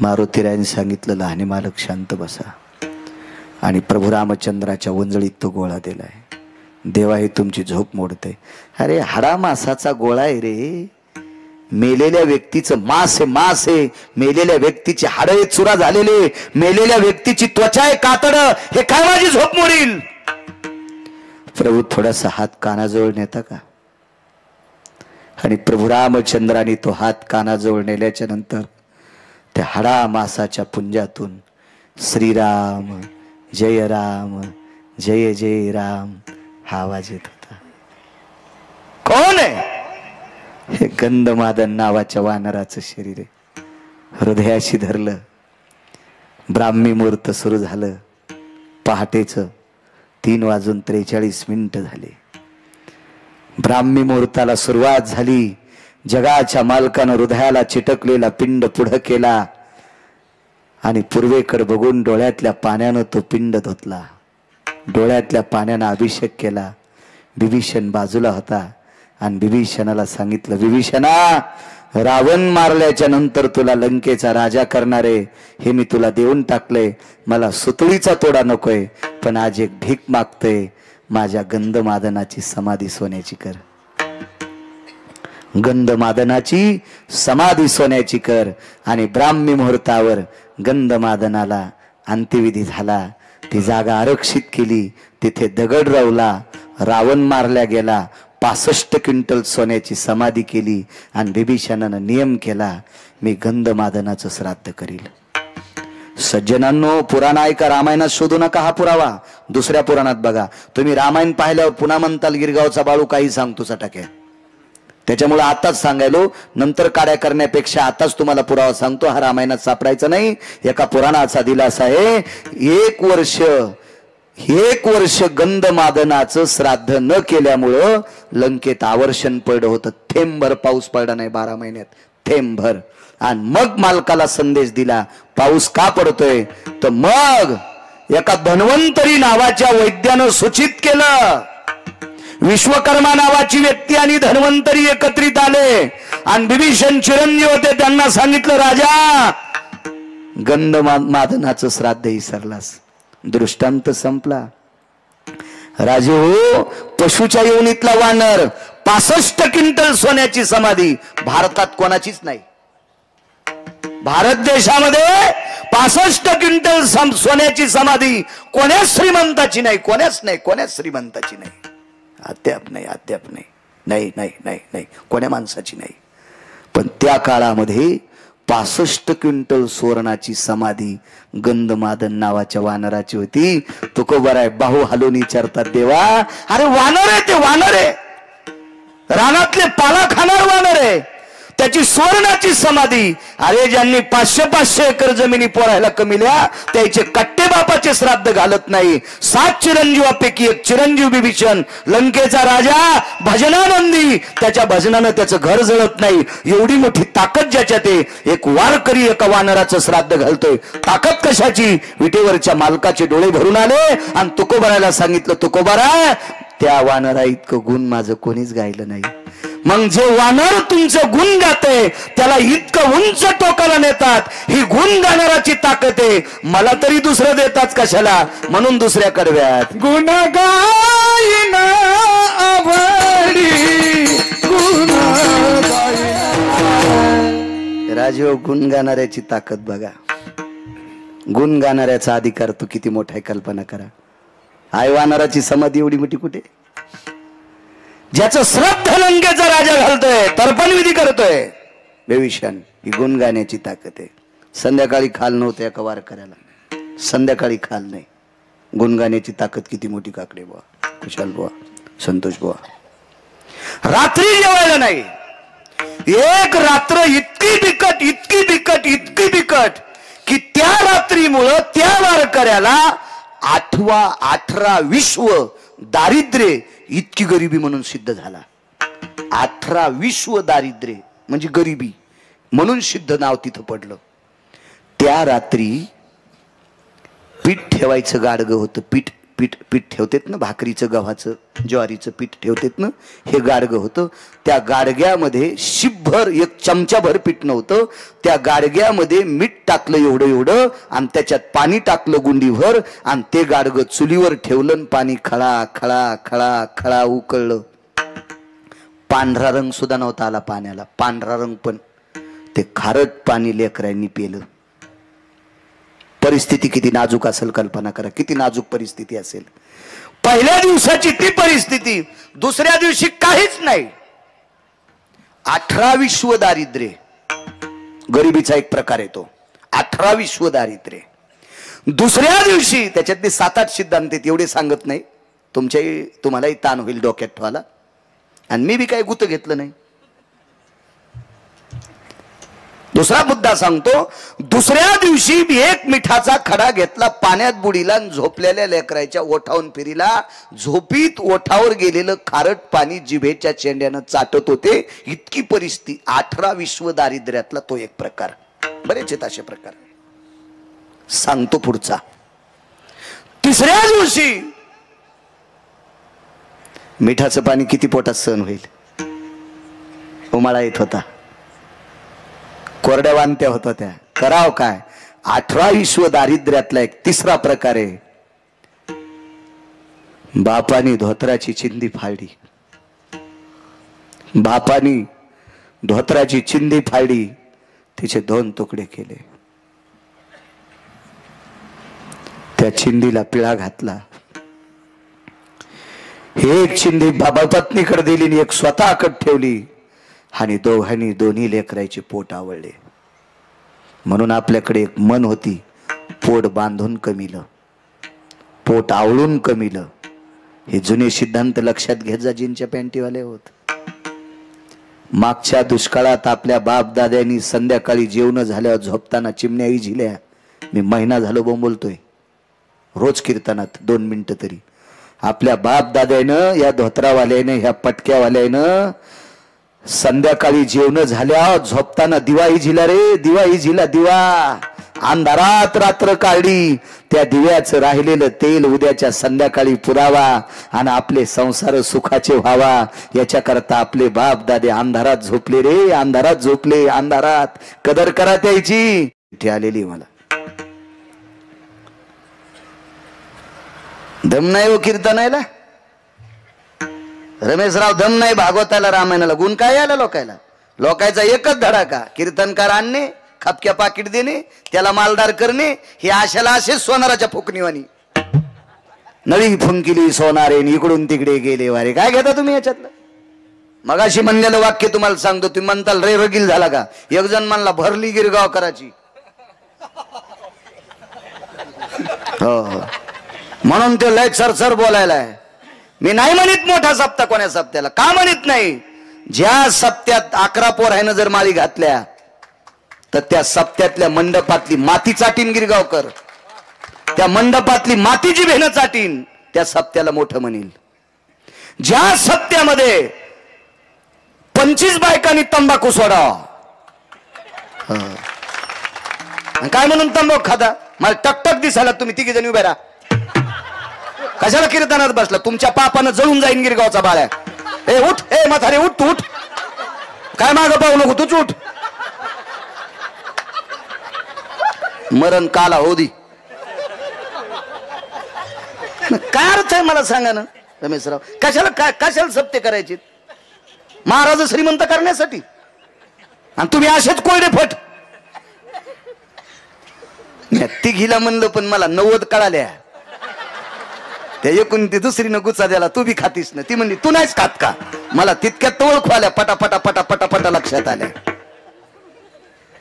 मारुतीरायने सांगितलं, लहाने मालक शांत बसा. आणि प्रभू रामचंद्राच्या वंजळीत तो गोळा दिलाय. देवा, हे तुमची झोप मोडते. अरे हाडामासाचा गोळा आहे रे, मेलेल्या व्यक्तीचं मांस आहे, मांस आहे, मेलेल्या व्यक्तीची हाडे चुरा झालेले, मेलेल्या व्यक्तीची त्वचा आहे कातड, हे काय माझी झोप मोडील? प्रभू थोडासा हात कानाजवळ नेता का? आणि प्रभू रामचंद्राने तो हात कानाजवळ नेल्याच्या नंतर त्या हाडा मासाच्या पुंजातून श्रीराम जय राम जय जय राम हा आवाज येत होता. कोण आहे? हे गंधमादन नावाच्या वानराचं शरीर आहे. हृदयाशी धरलं. ब्राह्मी मुहूर्त सुरू झालं. पहाटेचं 3:43 झाले. ब्राह्मी मुहूर्ताला सुरुवात झाली. जगाच्या मालकानं हृदयाला चिटकलेला पिंड पुढं केला आणि पूर्वेकडे बघून डोळ्यातल्या पाण्यानं तो पिंड धुतला. डोळ्यातल्या पाण्यानं अभिषेक केला. विभीषण बाजूला होता आणि विभीषणाला सांगितलं, विभीषणा, रावण मारल्याच्या नंतर तुला लंकेचा राजा करणारे हे मी तुला देऊन टाकले. मला सुतळीचा तोडा नकोय, पण आज एक भीक मागतोय, माझ्या गंधमादनाची समाधी सोन्याची कर. गंधमादनाची समाधी सोन्याची कर. आणि ब्राह्मी मुहूर्तावर गंधमादनाला अंत्यविधी झाला. ती जागा आरक्षित केली. तिथे दगड रवला. रावण मारल्या गेला. 65 क्विंटल सोन्याची समाधी केली. आणि विभीषणानं नियम केला, मी गंधमादनाचं श्राद्ध करील. सज्जनांनो, पुराण ऐका, रामायणात शोधू नका हा पुरावा. दुसऱ्या पुराणात बघा. तुम्ही रामायण पाहिल्यावर पुन्हा म्हणताल गिरगावचा बाळू काही सांगतो सटाके. त्याच्यामुळे आताच सांगायलो, नंतर काड्या करण्यापेक्षा आताच तुम्हाला पुरावा सांगतो. हा रामायणात सापडायचा नाही. एका पुराणाचा दिलासा आहे. 1 वर्ष गंधमादनाचं श्राद्ध न केल्यामुळं लंकेत आवर्षण पडलं होतं. थेंबभर पाऊस पडला नाही 12 महिन्यात, थेंबभर. आणि मग मालकाला संदेश दिला, पाऊस का पडतोय? तर मग एका धन्वंतरी नावाच्या वैद्यानं सूचित केलं. विश्वकर्मा नावाची व्यक्ती आणि धन्वंतरी एकत्रित आले आणि विभीषण चिरंजीव होते. त्यांना सांगितलं, राजा, गंधमादनाचं श्राद्ध विसरलास. दृष्टांत संपला. राजे हो, पशुच्या योनीतला वानर, 65 क्विंटल सोन्याची समाधी भारतात कोणाचीच नाही. भारत देशामध्ये 65 क्विंटल सोन्याची समाधी कोण्याच श्रीमंताची नाही. कोण्याच श्रीमंताची नाही. अद्याप नाही कोण्या माणसाची नाही. पण त्या काळामध्ये 65 क्विंटल सुवर्णाची समाधी गंधमादन नावाच्या वानराची होती. तुकोबर आहे, बाहू हलवून विचारतात, देवा, अरे वानर आहे, ते वानर आहे, रानातले पाला खाणार वानर आहे, त्याची सुवर्णाची समाधी. अरे ज्यांनी 500 एकर जमिनी पोरायला कमिल्या त्याचे कट्टे बापाचे श्राद्ध घालत नाही. 7 चिरंजीवापैकी एक चिरंजीव विभीषण, लंकेचा राजा, भजनानंदी, त्याच्या भजनानं त्याचं घर जळत नाही. एवढी मोठी ताकद ज्याच्यात आहे. एक वारकरी एका वानराचं श्राद्ध घालतोय. ताकद कशाची? विटेवरच्या मालकाचे डोळे भरून आले आणि तुकोबाराला सांगितलं, तुकोबारा, त्या वानरा इतकं गुण माझं कोणीच गायलं नाही. मग जे वानर तुमचं गुण गाते त्याला इतकं उंच टोकाला नेतात. ही गुण गाणाराची ताकद आहे. मला तरी दुसरं देतात कशाला? म्हणून दुसऱ्या कडव्यात गुण गाईन आवडी गुण राजीव. गुण गाणाऱ्याची ताकद बघा. गुण गाणाऱ्याचा अधिकार तो किती मोठा आहे कल्पना करा. आय वानराची समाधी एवढी मोठी कुठे? ज्याचं श्राद्ध लंकेचा राजा घालतोय, तर्पण विधी करतोय विभीषण, ही गुण गाण्याची ताकद आहे. संध्याकाळी खाल नव्हतं एका वारकऱ्याला, संध्याकाळी खाल नाही. गुण गाण्याची ताकद किती मोठी काकडे बुवा, कुशाल बुवा, संतोष बुवा. रात्री जेवायला नाही. एक रात्र इतकी बिकट की त्या रात्रीमुळं त्या वारकऱ्याला 18 विश्व दारिद्र्य, इतकी गरिबी म्हणून सिद्ध झाला. 18 विश्व दारिद्र्य म्हणजे गरिबी म्हणून सिद्ध नाव तिथं पडलं. त्या रात्री पीठ ठेवायचं गाडगं होतं. पीठ ठेवतेत ना, भाकरीचं, गव्हाचं, ज्वारीचं पीठ ठेवतेत ना, हे गाडगं होतं. त्या गाडग्यामध्ये शिपभर, 1 चमचाभर पीठ नव्हतं. त्या गाडग्यामध्ये मीठ टाकलं एवढं आणि त्याच्यात पाणी टाकलं गुंडीभर आणि ते गाडगं चुलीवर ठेवलं. पाणी खळा खळा खळा खळा उकळलं. पांढरा रंग सुद्धा नव्हता आला पाण्याला, पांढरा रंग पण ते खारट पाणी लेकरांनी पिलं. परिस्थिती किती नाजूक असेल कल्पना करा, किती नाजूक परिस्थिती असेल. पहिल्या दिवसाची ती परिस्थिती, दुसऱ्या दिवशी काहीच नाही. 18 विश्व दारिद्र्य, गरिबीचा एक प्रकार येतो. 18 विश्व दारिद्र्य. दुसऱ्या दिवशी त्याच्यातले 7-8 सिद्धांत एवढे सांगत नाही, तुम्हालाही ताण होईल डोक्यात ठेवायला, आणि मी बी काही गुत घेतलं नाही. दुसरा मुद्दा सांगतो. दुसऱ्या दिवशी एक मिठाचा खडा घेतला, पाण्यात बुडीला, झोपलेल्या लेकराच्या ओठावून फिरीला. झोपीत ओठावर गेलेलं खारट पाणी जिभेच्या चेंड्यानं चाटत होते. इतकी परिस्थिती. 18 विश्व दारिद्र्यातला तो एक प्रकार. बरेच आहेत असे प्रकार. सांगतो पुढचा. तिसऱ्या दिवशी मिठाचं पाणी किती पोटात सहन होईल. उमाळा येत होता, कोरड्या वांत्या होत होत्या, कराव काय. 18 विश्व दारिद्र्यातला एक तिसरा प्रकार आहे. बापानी धोत्राची चिंदी फाडली. बापानी धोत्राची चिंदी फाडली, तिचे 2 तुकडे केले. त्या चिंदीला पिळा घातला. एक चिंदी बाबा पत्नीकडे दिली आणि एक स्वतःकडे ठेवली, आणि दोघांनी दोन्ही लेकराचे पोट आवळले. म्हणून आपल्याकडे एक मन होती, पोट बांधून कमिलं, पोट आवळून कमिलं. हे जुने सिद्धांत लक्षात घेत जा, जीनच्या पॅन्टीवाले होत. मागच्या दुष्काळात आपल्या बाप दाद्यांनी संध्याकाळी जेवण झाल्यावर झोपताना चिमण्याही झिल्या. मी महिना झालो बोंबलतोय, रोज कीर्तनात 2 मिनिटं तरी. आपल्या बाप दाद्यानं, या धोत्रावाल्यानं, ह्या पटक्यावाल्यानं संध्याकाळी जेवण झाल्या झोपताना दिवाही झिला रे, दिवाही झिला. दिवा अंधारात रात्र काढली, त्या दिव्याचं राहिलेलं तेल उद्याच्या संध्याकाळी पुरावा आणि आपले संसार सुखाचे व्हावा, याच्याकरता आपले बाप दादे अंधारात झोपले रे, अंधारात झोपले. अंधारात कदर करा त्याची. इथे आलेली मला दम नाही हो कीर्तनायला. रमेशराव दम नाही भागवताला, रामायणाला. गुण काय आला लोकायला. लोकायचा एकच धडाका, कीर्तनकार आणणे, खपक्या पाकिट देणे, त्याला मालदार करणे. हे आशाला असेच सोनाराच्या फुकणीवाणी. नळी फुंकिली सोनारे, इकडून तिकडे गेले वारे. काय घेता तुम्ही याच्यातलं. मगाशी म्हणलेलं वाक्य तुम्हाला सांगतो. तुम्ही म्हणताल रे रगील झाला का. एक जण म्हणला भरली गिरगाव कराची. हो, म्हणून ते लय सरसर बोलायला आहे. मी नाही म्हणत मोठा सप्ताह कोण्या सप्त्याला. का म्हणत नाही. ज्या सप्त्यात 11 पोरायनं जर माळी घातल्या, तर त्या सप्त्यातल्या मंडपातली माती चाटीन गिरगावकर. त्या मंडपातली मातीची भेन चाटीन, त्या सप्त्याला मोठं म्हणील. ज्या सप्त्यामध्ये 25 बायकांनी तंबाखू सोडावा, काय म्हणून तंबाखू खाता. मला टकटक दिसायला तुम्ही 3 जण उभे राहा. कशाला कीर्तनात बसला. तुमच्या पापानं जळून जाईन गिरगावचा बाळ्या. ए उठ, ए म्हातारे उठ, तू उठ. काय मागं पाहू नको, तूच उठ. मरण काला हो दी. काय अर्थ आहे मला सांगा ना रमेशराव. कशाला सप्ते करायचे. महाराज श्रीमंत करण्यासाठी, आणि तुम्ही असेच कोरडे फट. तिघीला म्हणलं, पण मला 90 कळाल्या. त्या एकूण ती दुसरीनं गुच्चा द्याला, तू बी खातीस ना. ती म्हणली तू नाहीच खात का. मला तितक्यात ओळखू आल्या, पटापटा पटापटा पटा लक्षात आल्या.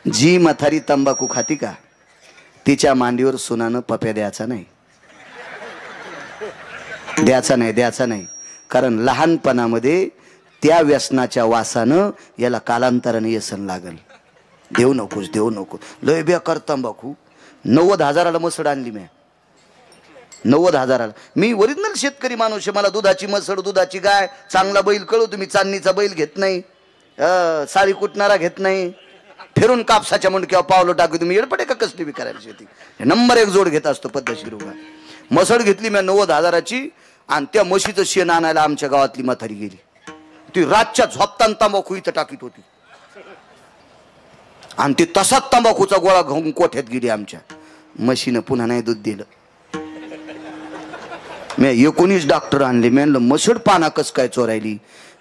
जी म्हातारी तंबाखू खाती का, तिच्या मांडीवर सुनानं पप्या द्यायचा नाही. द्यायचा नाही. कारण लहानपणामध्ये त्या व्यसनाच्या वासानं याला कालांतराने व्यसन लागल. देऊ नकोस. लय बेकार तंबाखू. 90,000ला मसड आणली मी. 90,000ला. मी ओरिजिनल शेतकरी माणूस आहे. मला दुधाची मसड, दुधाची गाय, चांगला बैल कळू. तुम्ही चांदणीचा बैल घेत नाही, साडी कुटणारा घेत नाही, फिरून कापसाच्या मुंडक्यावर पावलं टाकू. तुम्ही येडपडे का कसली बी करायला शेती. नंबर 1 जोड घेत असतो पद्धतशीर उभा. मसड घेतली मी 90,000ची, आणि त्या म्हशीचं शेण आणायला आमच्या गावातली म्हातारी गेली. ती रातच्या झोपताना तंबाखू इथं टाकीत होती, आणि ती तसाच तंबाखूचा गोळा घेऊन कोठ्यात गेली. आमच्या म्हशीनं पुन्हा नाही दूध दिलं. मी 19 डॉक्टर आणले. मी म्हणलं मसड पाना कस काय चोरायली.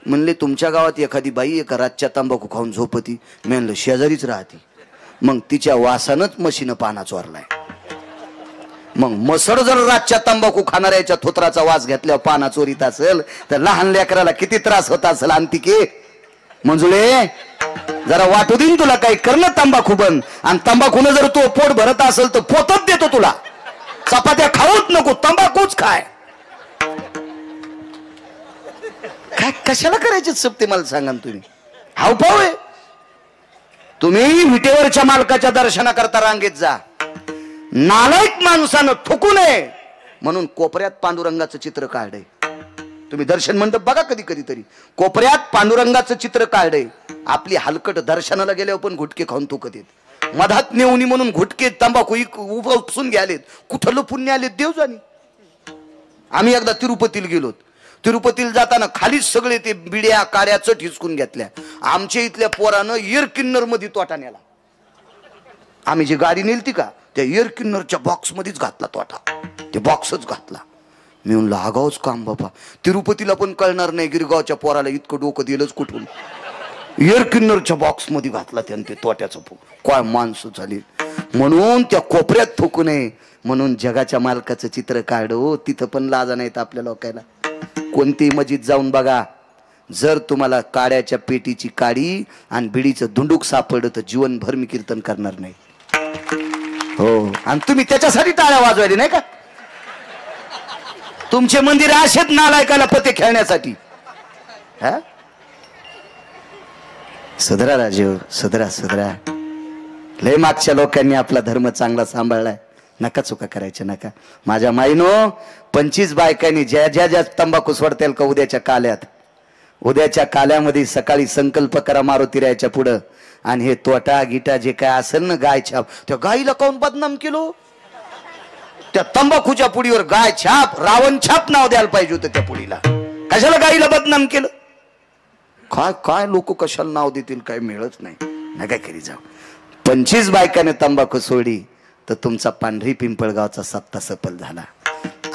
म्हणले तुमच्या गावात एखादी बाई एका रातच्या तंबाखू खाऊन झोपती. मी म्हणलं शेजारीच राहती. मग तिच्या वासानच म्हशीनं पाना चोरलाय. मग मसड जर रातच्या तंबाखू खाणाऱ्याच्या थोत्राचा वास घेतल्यावर पाना चोरीत असेल तर लहान लेकराला किती त्रास होत असेल. अंतिके मंजुळे जरा वाटू देईन तुला काही करणं तंबाखू बंद. आणि तंबाखून जर तू पोट भरत असेल तर पोतच देतो तुला. चपात्या खाऊच नको, तंबाखूच खाय. काय कशाला करायचे सप्ते मला सांगा तुम्ही. हावभाव आहे. तुम्ही विटेवरच्या मालकाच्या दर्शनाकरता रांगेत जा. नालायक माणसानं ठोकू नये म्हणून कोपऱ्यात पांडुरंगाचं चित्र काढलंय. तुम्ही दर्शन मंडप बघा कधी कधीतरी. कोपऱ्यात पांडुरंगाचं चित्र काढलंय. आपली हलकट दर्शनाला गेल्यावर पण घुटके खाऊन थुकत येत. मधात नेऊनी म्हणून घुटके तंबाखू उपसून घ्यालेत. कुठं लपून आलेत देव जाणी. आम्ही एकदा तिरुपतीला गेलो. तिरुपतीला जाताना खालीच सगळे ते बिड्या काड्याचं ठिसकून घेतल्या. आमच्या इथल्या पोरानं एअर किन्नर मध्ये तोटा नेला. आम्ही जी गाडी नेलती का त्या एअर किन्नरच्या बॉक्स मध्येच घातला तोटा. ते बॉक्सच घातला. मी म्हणलं आगावच काम बाबा. तिरुपतीला पण कळणार नाही गिरगावच्या पोराला इतकं डोकं दिलंच कुठून. एअर किन्नरच्या बॉक्स मध्ये घातला त्यानं ते तोट्याचं. काय माणसं झाली. म्हणून त्या कोपऱ्यात थुकू नये म्हणून जगाच्या मालकाचं चित्र काढो. तिथं पण लाजा नाहीत आपल्या लोकांना. कोणतीही मस्जिद जाऊन बघा. जर तुम्हाला काड्याच्या पेटीची काडी आणि बिडीचं धुंडूक सापडलं तर जीवनभर मी कीर्तन करणार नाही. हो. आणि तुम्ही त्याच्यासाठी टाळ्या वाजवायला नाही का. तुमचे मंदिर असेच नालायकाला पते खेळण्यासाठी. हा सदरा राजीव सदरा सदरा. लय मागच्या लोकांनी आपला धर्म चांगला सांभाळलाय. नका चुका करायच्या नका. माझ्या माईनो 25 बायकांनी ज्या ज्या ज्या तंबाखू सोडतील का उद्याच्या काल्यामध्ये सकाळी संकल्प करा मारुतीरायाच्या पुढं. आणि हे तोटा गिटा जे काय असेल ना गाय छाप त्या गाईला काऊन बदनाम केलो. त्या तंबाखूच्या पुडीवर गाय छाप रावण छाप नाव द्यायला पाहिजे होतं त्या पुडीला. कशाला गाईला बदनाम केलं. काय काय लोक कशाला नाव देतील काय मिळत नाही. नका करी जाऊ. 25 बायकाने तंबाखू सोडी तर तुमचा पांढरी पिंपळगावचा सप्ता सफल झाला.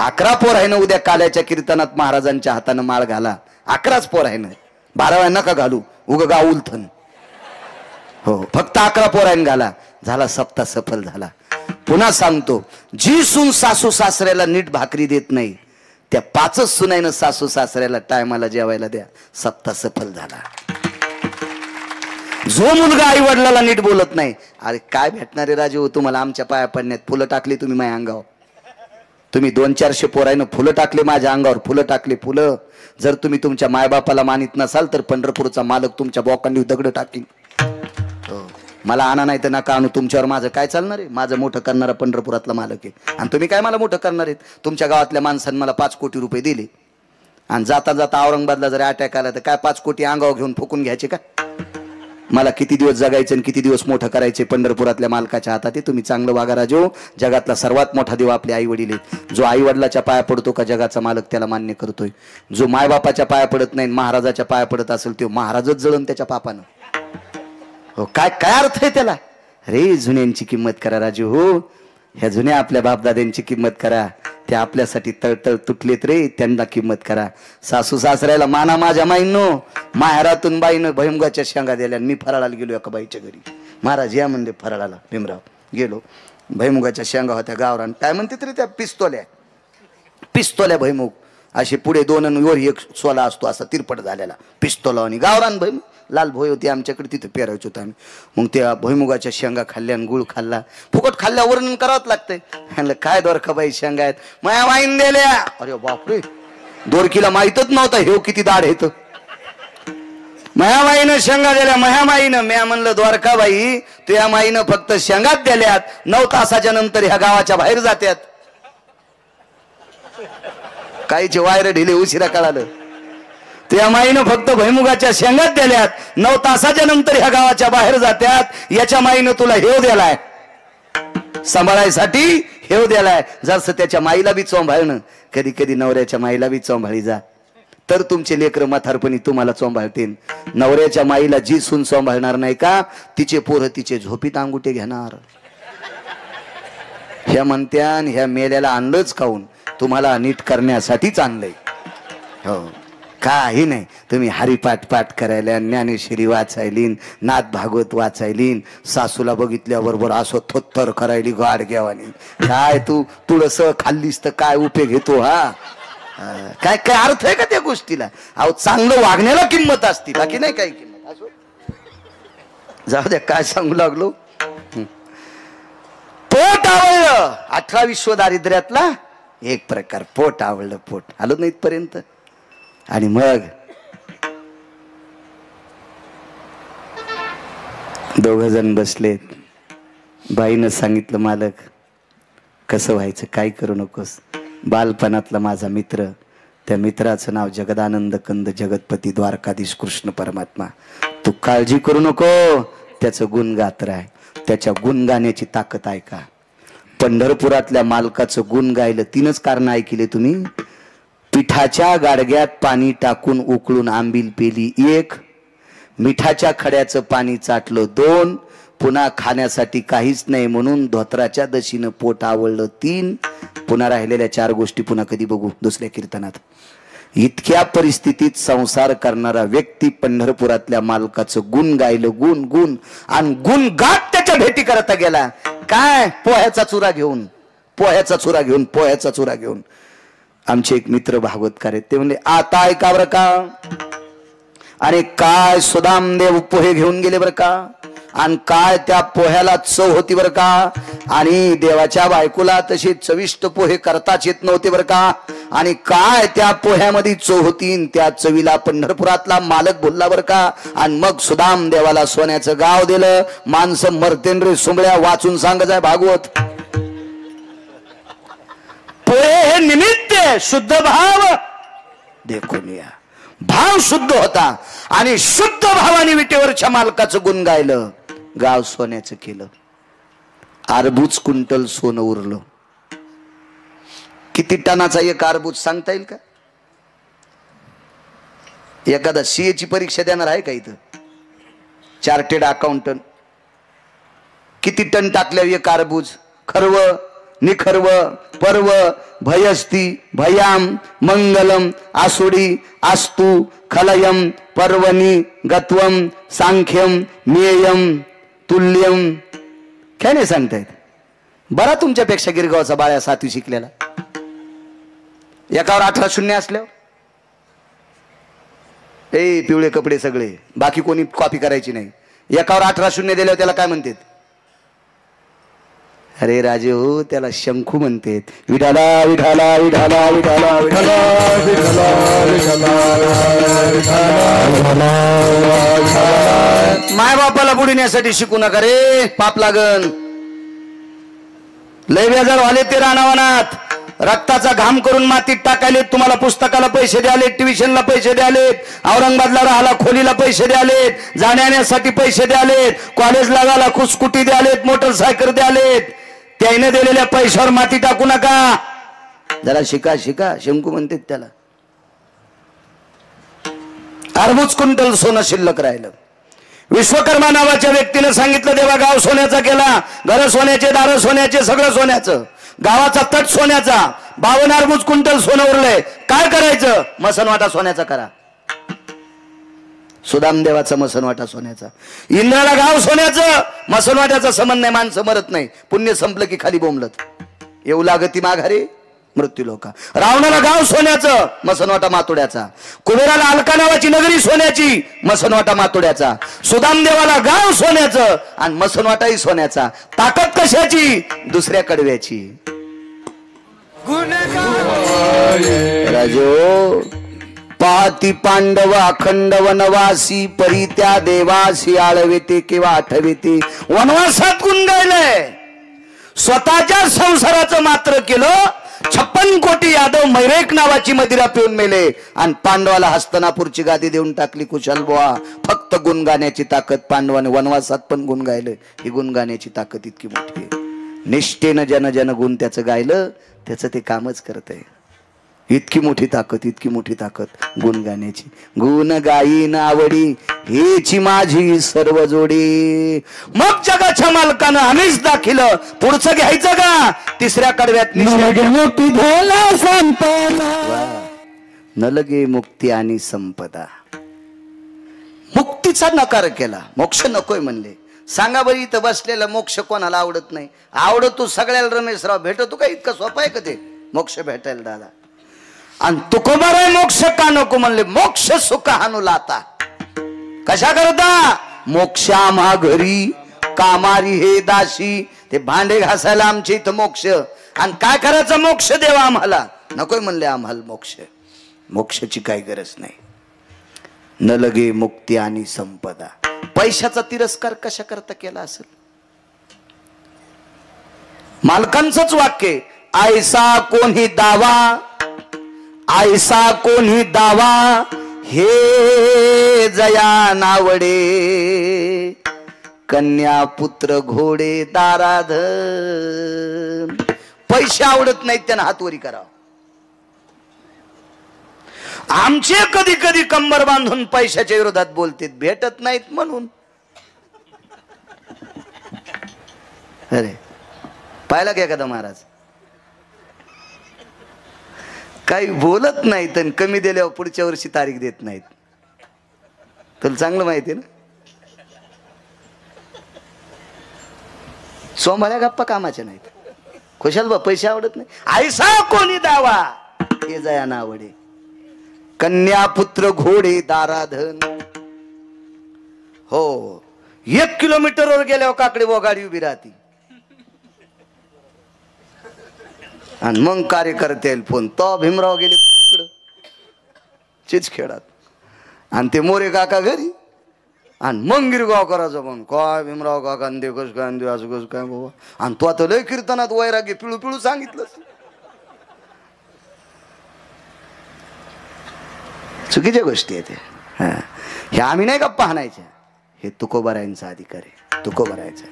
11 पोर आहे ना उद्या काल्याच्या कीर्तनात महाराजांच्या हातानं माळ घाला. 11च पोर आहे ना. 12 नका घालू उग गाव उलथन. हो फक्त 11 पोरांनी घाला. झाला सप्ता सफल झाला. पुन्हा सांगतो जी सून सासू सासऱ्याला नीट भाकरी देत नाही त्या 5च सुनाईनं सासू सासऱ्याला टायमाला जेवायला द्या. सप्ता सफल झाला. जो मुलगा आई वडिलाला नीट बोलत नाही. अरे काय भेटणारे राजू तुम्हाला आमच्या पाया पडण्यात. फुलं टाकली तुम्ही माझ्या अंगावर. तुम्ही 200-400 पोरायनं फुलं टाकले माझ्या अंगावर. फुलं टाकले फुलं. जर तुम्ही तुमच्या मायबापाला मानित नसाल तर पंढरपूरचा मालक तुमच्या बोकांनी दगड टाकीन. मला आणा नाही तर नका आणू. तुमच्यावर माझं काय चालणार आहे. माझं मोठं करणारा पंढरपुरातला मालक आहे. आणि तुम्ही काय मला मोठं करणार आहेत. तुमच्या गावातल्या माणसांनी मला 5 कोटी रुपये दिले आणि जाता जाता औरंगाबादला जर अटॅक आला तर काय 5 कोटी अंगावर घेऊन फुकून घ्यायचे का. मला किती दिवस जगायचं आणि किती दिवस मोठं करायचे पंढरपुरातल्या मालकाच्या हातात आहे. तुम्ही चांगलं वागा राजो. जगातला सर्वात मोठा देव आपले आई वडील आहेत. जो आई वडिलाच्या पाया पडतो का जगाचा मालक त्याला मान्य करतोय. जो मायबापाच्या पाया पडत नाही महाराजाच्या पाया पडत असेल तो महाराजच जळण त्याच्या पापानं. हो काय काय अर्थ आहे त्याला. रे जुन्यांची किंमत करा राजू. हो ह्या जुन्या आपल्या बापदाद्यांची किंमत करा. ते आपल्यासाठी तळतळ तुटलेत रे. त्यांना किंमत करा. सासू सासऱ्याला माना माझ्या माईंनो. माहेरातून बाईनं भैमुगाच्या शेंगा दिल्या. मी फराळाला गेलो एका बाईच्या घरी. महाराज या म्हणले फराळाला. भीमराव गेलो. भैमुगाच्या शेंगा होत्या गावरान. काय म्हणते तरी त्या पिस्तोल्या भैमुग असे पुढे 2 आणि वर 1 सोला असतो असा तिरपट झालेला पिस्तोला आणि गावरान भैमुग. लाल भोय होती आमच्याकडे तिथे पेरायचो होतो आम्ही. मग त्या भुईमुगाच्या शेंगा खाल्ल्या आणि गुळ खाल्ला. फुकट खाल्ल्या वर्णन करावंच लागतंय. म्हणलं काय दोरखाबाई शेंगा आहेत. माया वाईन दिल्या. अरे बापरे दोरकीला माहीतच नव्हता हे किती दाढ येत. मायामाईनं शेंगा दिल्या. मायामाईनं. म्या म्हणलं द्वारकाबाई तुझ्या माईनं फक्त शेंगात दिल्यात. 9 तासाच्या नंतर ह्या गावाच्या बाहेर जात्यात. काहीचे वायर ढिले उशिरा कळालं. त्या माईनं फक्त भैमुगाच्या शेंगात दिल्यात. 9 तासाच्या नंतर ह्या गावाच्या बाहेर जात्यात. याच्या माईनं तुला हेव दिलाय सांभाळायसाठी. हेव दिलाय जसं त्याच्या माईला बी चोंभाळणं. कधी कधी नवऱ्याच्या माईला बी चोंभाळी जा तर तुमचे लेकर म्हातारपणी तुम्हाला चोंभाळतील. नवऱ्याच्या माईला जी सून चोंभाळणार नाही का तिचे पोरं तिचे झोपीत अंगुठे घेणार. ह्या म्हणत्यान ह्या मेल्याला आणलंच खाऊन तुम्हाला नीट करण्यासाठीच आणलंय. हो काही नाही, तुम्ही हरिपाठ पाठ करायला, ज्ञानेश्वरी वाचायलीन, नाथ भागवत वाचायलीन, सासूला बघितल्याबरोबर असं थोत्तर करायली गाडग्यावानी. काय तू तुळस खाल्लीस तर काय उपयोग घेतो? हा काय काय अर्थ आहे का त्या गोष्टीला? अहो चांगलं वागण्याला किंमत असते, बाकी नाही काही किंमत. जाऊ द्या, काय सांगू लागलो. पोट आवडलं 18 विश्व दारिद्र्यातला एक प्रकार. पोट आवडलं, पोट आलो ना इथपर्यंत. आणि मग दोघ जण बसलेत. बाईनं सांगितलं, मालक कसं व्हायचं, काय करू नकोस. बालपणातला माझा मित्र, त्या मित्राचं नाव जगदानंद कंद जगतपती द्वारकाधीश कृष्ण परमात्मा. तू काळजी करू नको, त्याचं गुण गात्र आहे, त्याच्या गुण गाण्याची ताकद आहे का. पंढरपुरातल्या मालकाचं गुण गायलं. 3च कारण ऐकले तुम्ही. पिठाच्या गाडग्यात पाणी टाकून उकळून आंबील पेली 1, मिठाच्या खड्याचं पाणी चाटलं 2, पुन्हा खाण्यासाठी काहीच नाही म्हणून धोत्राच्या दशीनं पोट आवडलं 3. पुन्हा राहिलेल्या 4 गोष्टी पुन्हा कधी बघू दुसऱ्या कीर्तनात. इतक्या परिस्थितीत संसार करणारा व्यक्ती पंढरपुरातल्या मालकाचं गुण गायलं. गुण गुण आणि गुण गात त्याच्या भेटी करता गेला. काय? पोह्याचा चुरा घेऊन, पोह्याचा चुरा घेऊन, पोह्याचा चुरा घेऊन. आमचे एक मित्र भागवतकार आहेत, ते म्हणले आता ऐका बरं का. आणि काय सुदामदेव पोहे घेऊन गेले बरं का. आणि काय त्या पोह्याला चव होती बरं का. आणि देवाच्या बायकोला तशी चविष्ट पोहे करताच येत नव्हते बरं का. आणि काय त्या पोह्यामध्ये चव होती, त्या चवीला पंढरपुरातला मालक बोलला बरं का. आणि मग सुदाम देवाला सोन्याचं गाव दिलं. माणसं मर्तेंद्र सुंबळ्या वाचून सांगत आहे भागवत. पोहे हे निमित्त शुद्ध भाव देखून या. भाव शुद्ध होता आणि शुद्ध भावाने विटेवरच्या मालकाचं गुण गायलं. गाव सोन्याचं केलं. अर्बूज क्विंटल सोनं उरलं. किती टनाचा एक अर्बूज सांगता येईल का? एखादा सीए ची परीक्षा देणार आहे का इथं? चार्टेड अकाउंटंट किती टन टाकल्या एक अर्बूज? खर्व, निखर्व, पर्व, भयस्ती, भयाम, मंगलम, आसुडी, आस्तु, खलयम, पर्वणी, गत्वम, सांख्यम, नियम, तुल्यम. काय नाही सांगतायत? बरा तुमच्यापेक्षा गिरगावचा बाळ्या 7वी शिकलेला. एकावर 18 शून्य असल्यावर पिवळे कपडे सगळे, बाकी कोणी कॉपी करायची नाही. एकावर 18 शून्य दिल्यावर त्याला काय म्हणतात? अरे राजे हो, त्याला शंखू म्हणतात. विठाला विठाला विठाला विठाला विठाला माय बापाला बुडण्यासाठी शिकू नका रे, पाप लागन. लय बेजार वाले ते रानावनात. रक्ताचा घाम करून मातीत टाकायलेत. तुम्हाला पुस्तकाला पैसे द्यालेत, ट्युशनला पैसे द्यालेत, औरंगाबादला राहायला खोलीला पैसे द्यालेत, जाण्यासाठी पैसे द्यालेत, कॉलेजला जायला खुसकुटी द्यालेत, मोटरसायकल द्यालेत. त्याने दिलेल्या पैशावर माती टाकू नका. जरा शिका शिका. शंकू म्हणते त्याला. अर्बूज क्विंटल सोनं शिल्लक राहिलं. विश्वकर्मा नावाच्या व्यक्तीने सांगितलं, देवा गाव सोन्याचा केला, घर सोन्याचे, दार सोन्याचे, सगळं सोन्याचं, गावाचा तट सोन्याचा, 52 अर्बूज क्विंटल सोनं उरलंय. काय करायचं? मसनवाटा सोन्याचा करा. सुदामदेवाचा मसनवाटा सोन्याचा. इंद्राला गाव सोन्याचं, मसनवाट्याचा संबंध नाही. माणसं मरत नाही, पुण्य संपलं की खाली बोंबलत. येऊ लागती माघारी मृत्यू लोका. रावणाला गाव सोन्याचं, मसनवाटा मातोड्याचा. कुबेराला अलका नावाची नगरी सोन्याची, मसनवाटा मातोड्याचा. सुदामदेवाला गाव सोन्याचं आणि मसनवाटाही सोन्याचा. ताकद कशाची? दुसऱ्या कडव्याची. राजो पाती पांडव अखंड वनवासी, परी त्या देवासी आळवेते किंवा आठवेते. वनवासात गुण गायलंय. स्वतःच्या संसाराचं मात्र केलं. 56 कोटी यादव मैरेक नावाची मदिरा पिऊन मेले आणि पांडवाला हस्तनापूरची गादी देऊन टाकली. कुशल बुवा. फक्त गुण गाण्याची ताकद पांडवाने वनवासात पण गुण गायलं. ही गुण गाण्याची ताकद इतकी मोठी आहे. निष्ठेनं जन जन गुण त्याचं गायलं, त्याचं ते कामच करतंय. इतकी मोठी ताकद, इतकी मोठी ताकद गुण गाण्याची. गुण गायीन आवडी हेची माझी सर्व जोडी. मग जगाच्या मालकानं आम्हीच दाखिलं. पुढचं घ्यायचं का? तिसऱ्या कडव्यात न लगे मुक्ती आणि संपदा. मुक्तीचा नकार केला, मोक्ष नकोय म्हणले. सांगा बरं, इथं बसलेला मोक्ष कोणाला आवडत नाही? आवडतो सगळ्याला रमेशराव. भेटतो का? इतकं सोपं आहे का ते मोक्ष भेटायला दादा? आणि तुकोबाराय मोक्ष का नको म्हणले? मोक्ष सुख हानू लाता. कशा करता? मोक्षा मा घरी कामारी हे दाशी. ते भांडे घासायला आमच्या इथं मोक्ष. आणि काय करायचं? मोक्ष देवा आम्हाला. नकोय म्हणले आम्हाला मोक्ष. मोक्षाची काही गरज नाही. न लगे मुक्ती आणि संपदा. पैशाचा तिरस्कार कशा करता केला असेल? मालकांचंच वाक्य, ऐसा कोणी दावा, ऐसा कोणी दावा हे जया नावडे. कन्या पुत्र घोडे दाराधन. पैसे आवडत नाहीत त्यांना हातवरी करावं. आमचे कधी कधी कंबर बांधून पैशाच्या विरोधात बोलतात, भेटत नाहीत म्हणून. अरे पाहिला का एखादा महाराज काही बोलत नाहीत आणि कमी दिल्यावर पुढच्या वर्षी तारीख देत नाहीत. तुला चांगलं माहिती ना? सोमाल्या गप्पा कामाच्या नाहीत. खुशाल बा पैसे आवडत नाही. ऐसा कोणी दावा हे जया नावडे. कन्या पुत्र घोडे दाराधन. हो, 1 किलोमीटरवर गेल्यावर काकडे गाडी उभी राहती. आणि मग कार्यकर्ते येईल फोन. तो भीमराव गेले तिकडं चिचखेडात आणि ते मोरे काका घरी. आणि मग गिरगाव करायचं पण काय भीमराव काका दे कस काय दे असं कस काय बाबा. आणि तो आता लय कीर्तनात वैराग्य पिळू पिळू सांगितलं. चुकीच्या गोष्टी आहेत हे आम्ही नाही गप्पा हाणायच्या. हे तुकोबारायांचा अधिकार आहे. तुकोबारायचा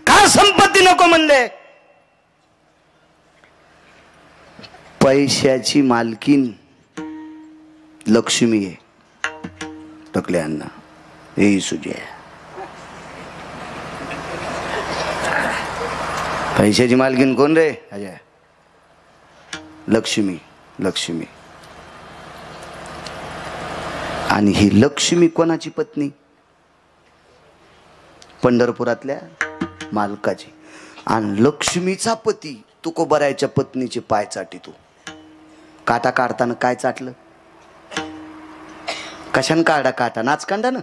का संपत्ती नको म्हणले? पैशाची मालकीन लक्ष्मी आहे. टकल्यांना हे सुजे. पैशाची मालकीन कोण रे? अजय लक्ष्मी. लक्ष्मी. आणि ही लक्ष्मी कोणाची पत्नी? पंढरपुरातल्या मालकाची. आणि लक्ष्मीचा पती तुकोबारायच्या पत्नीचे पाय चाटितो. काटा काढताना काय चाटलं? कशान काढा काटा? नाचकांडानं,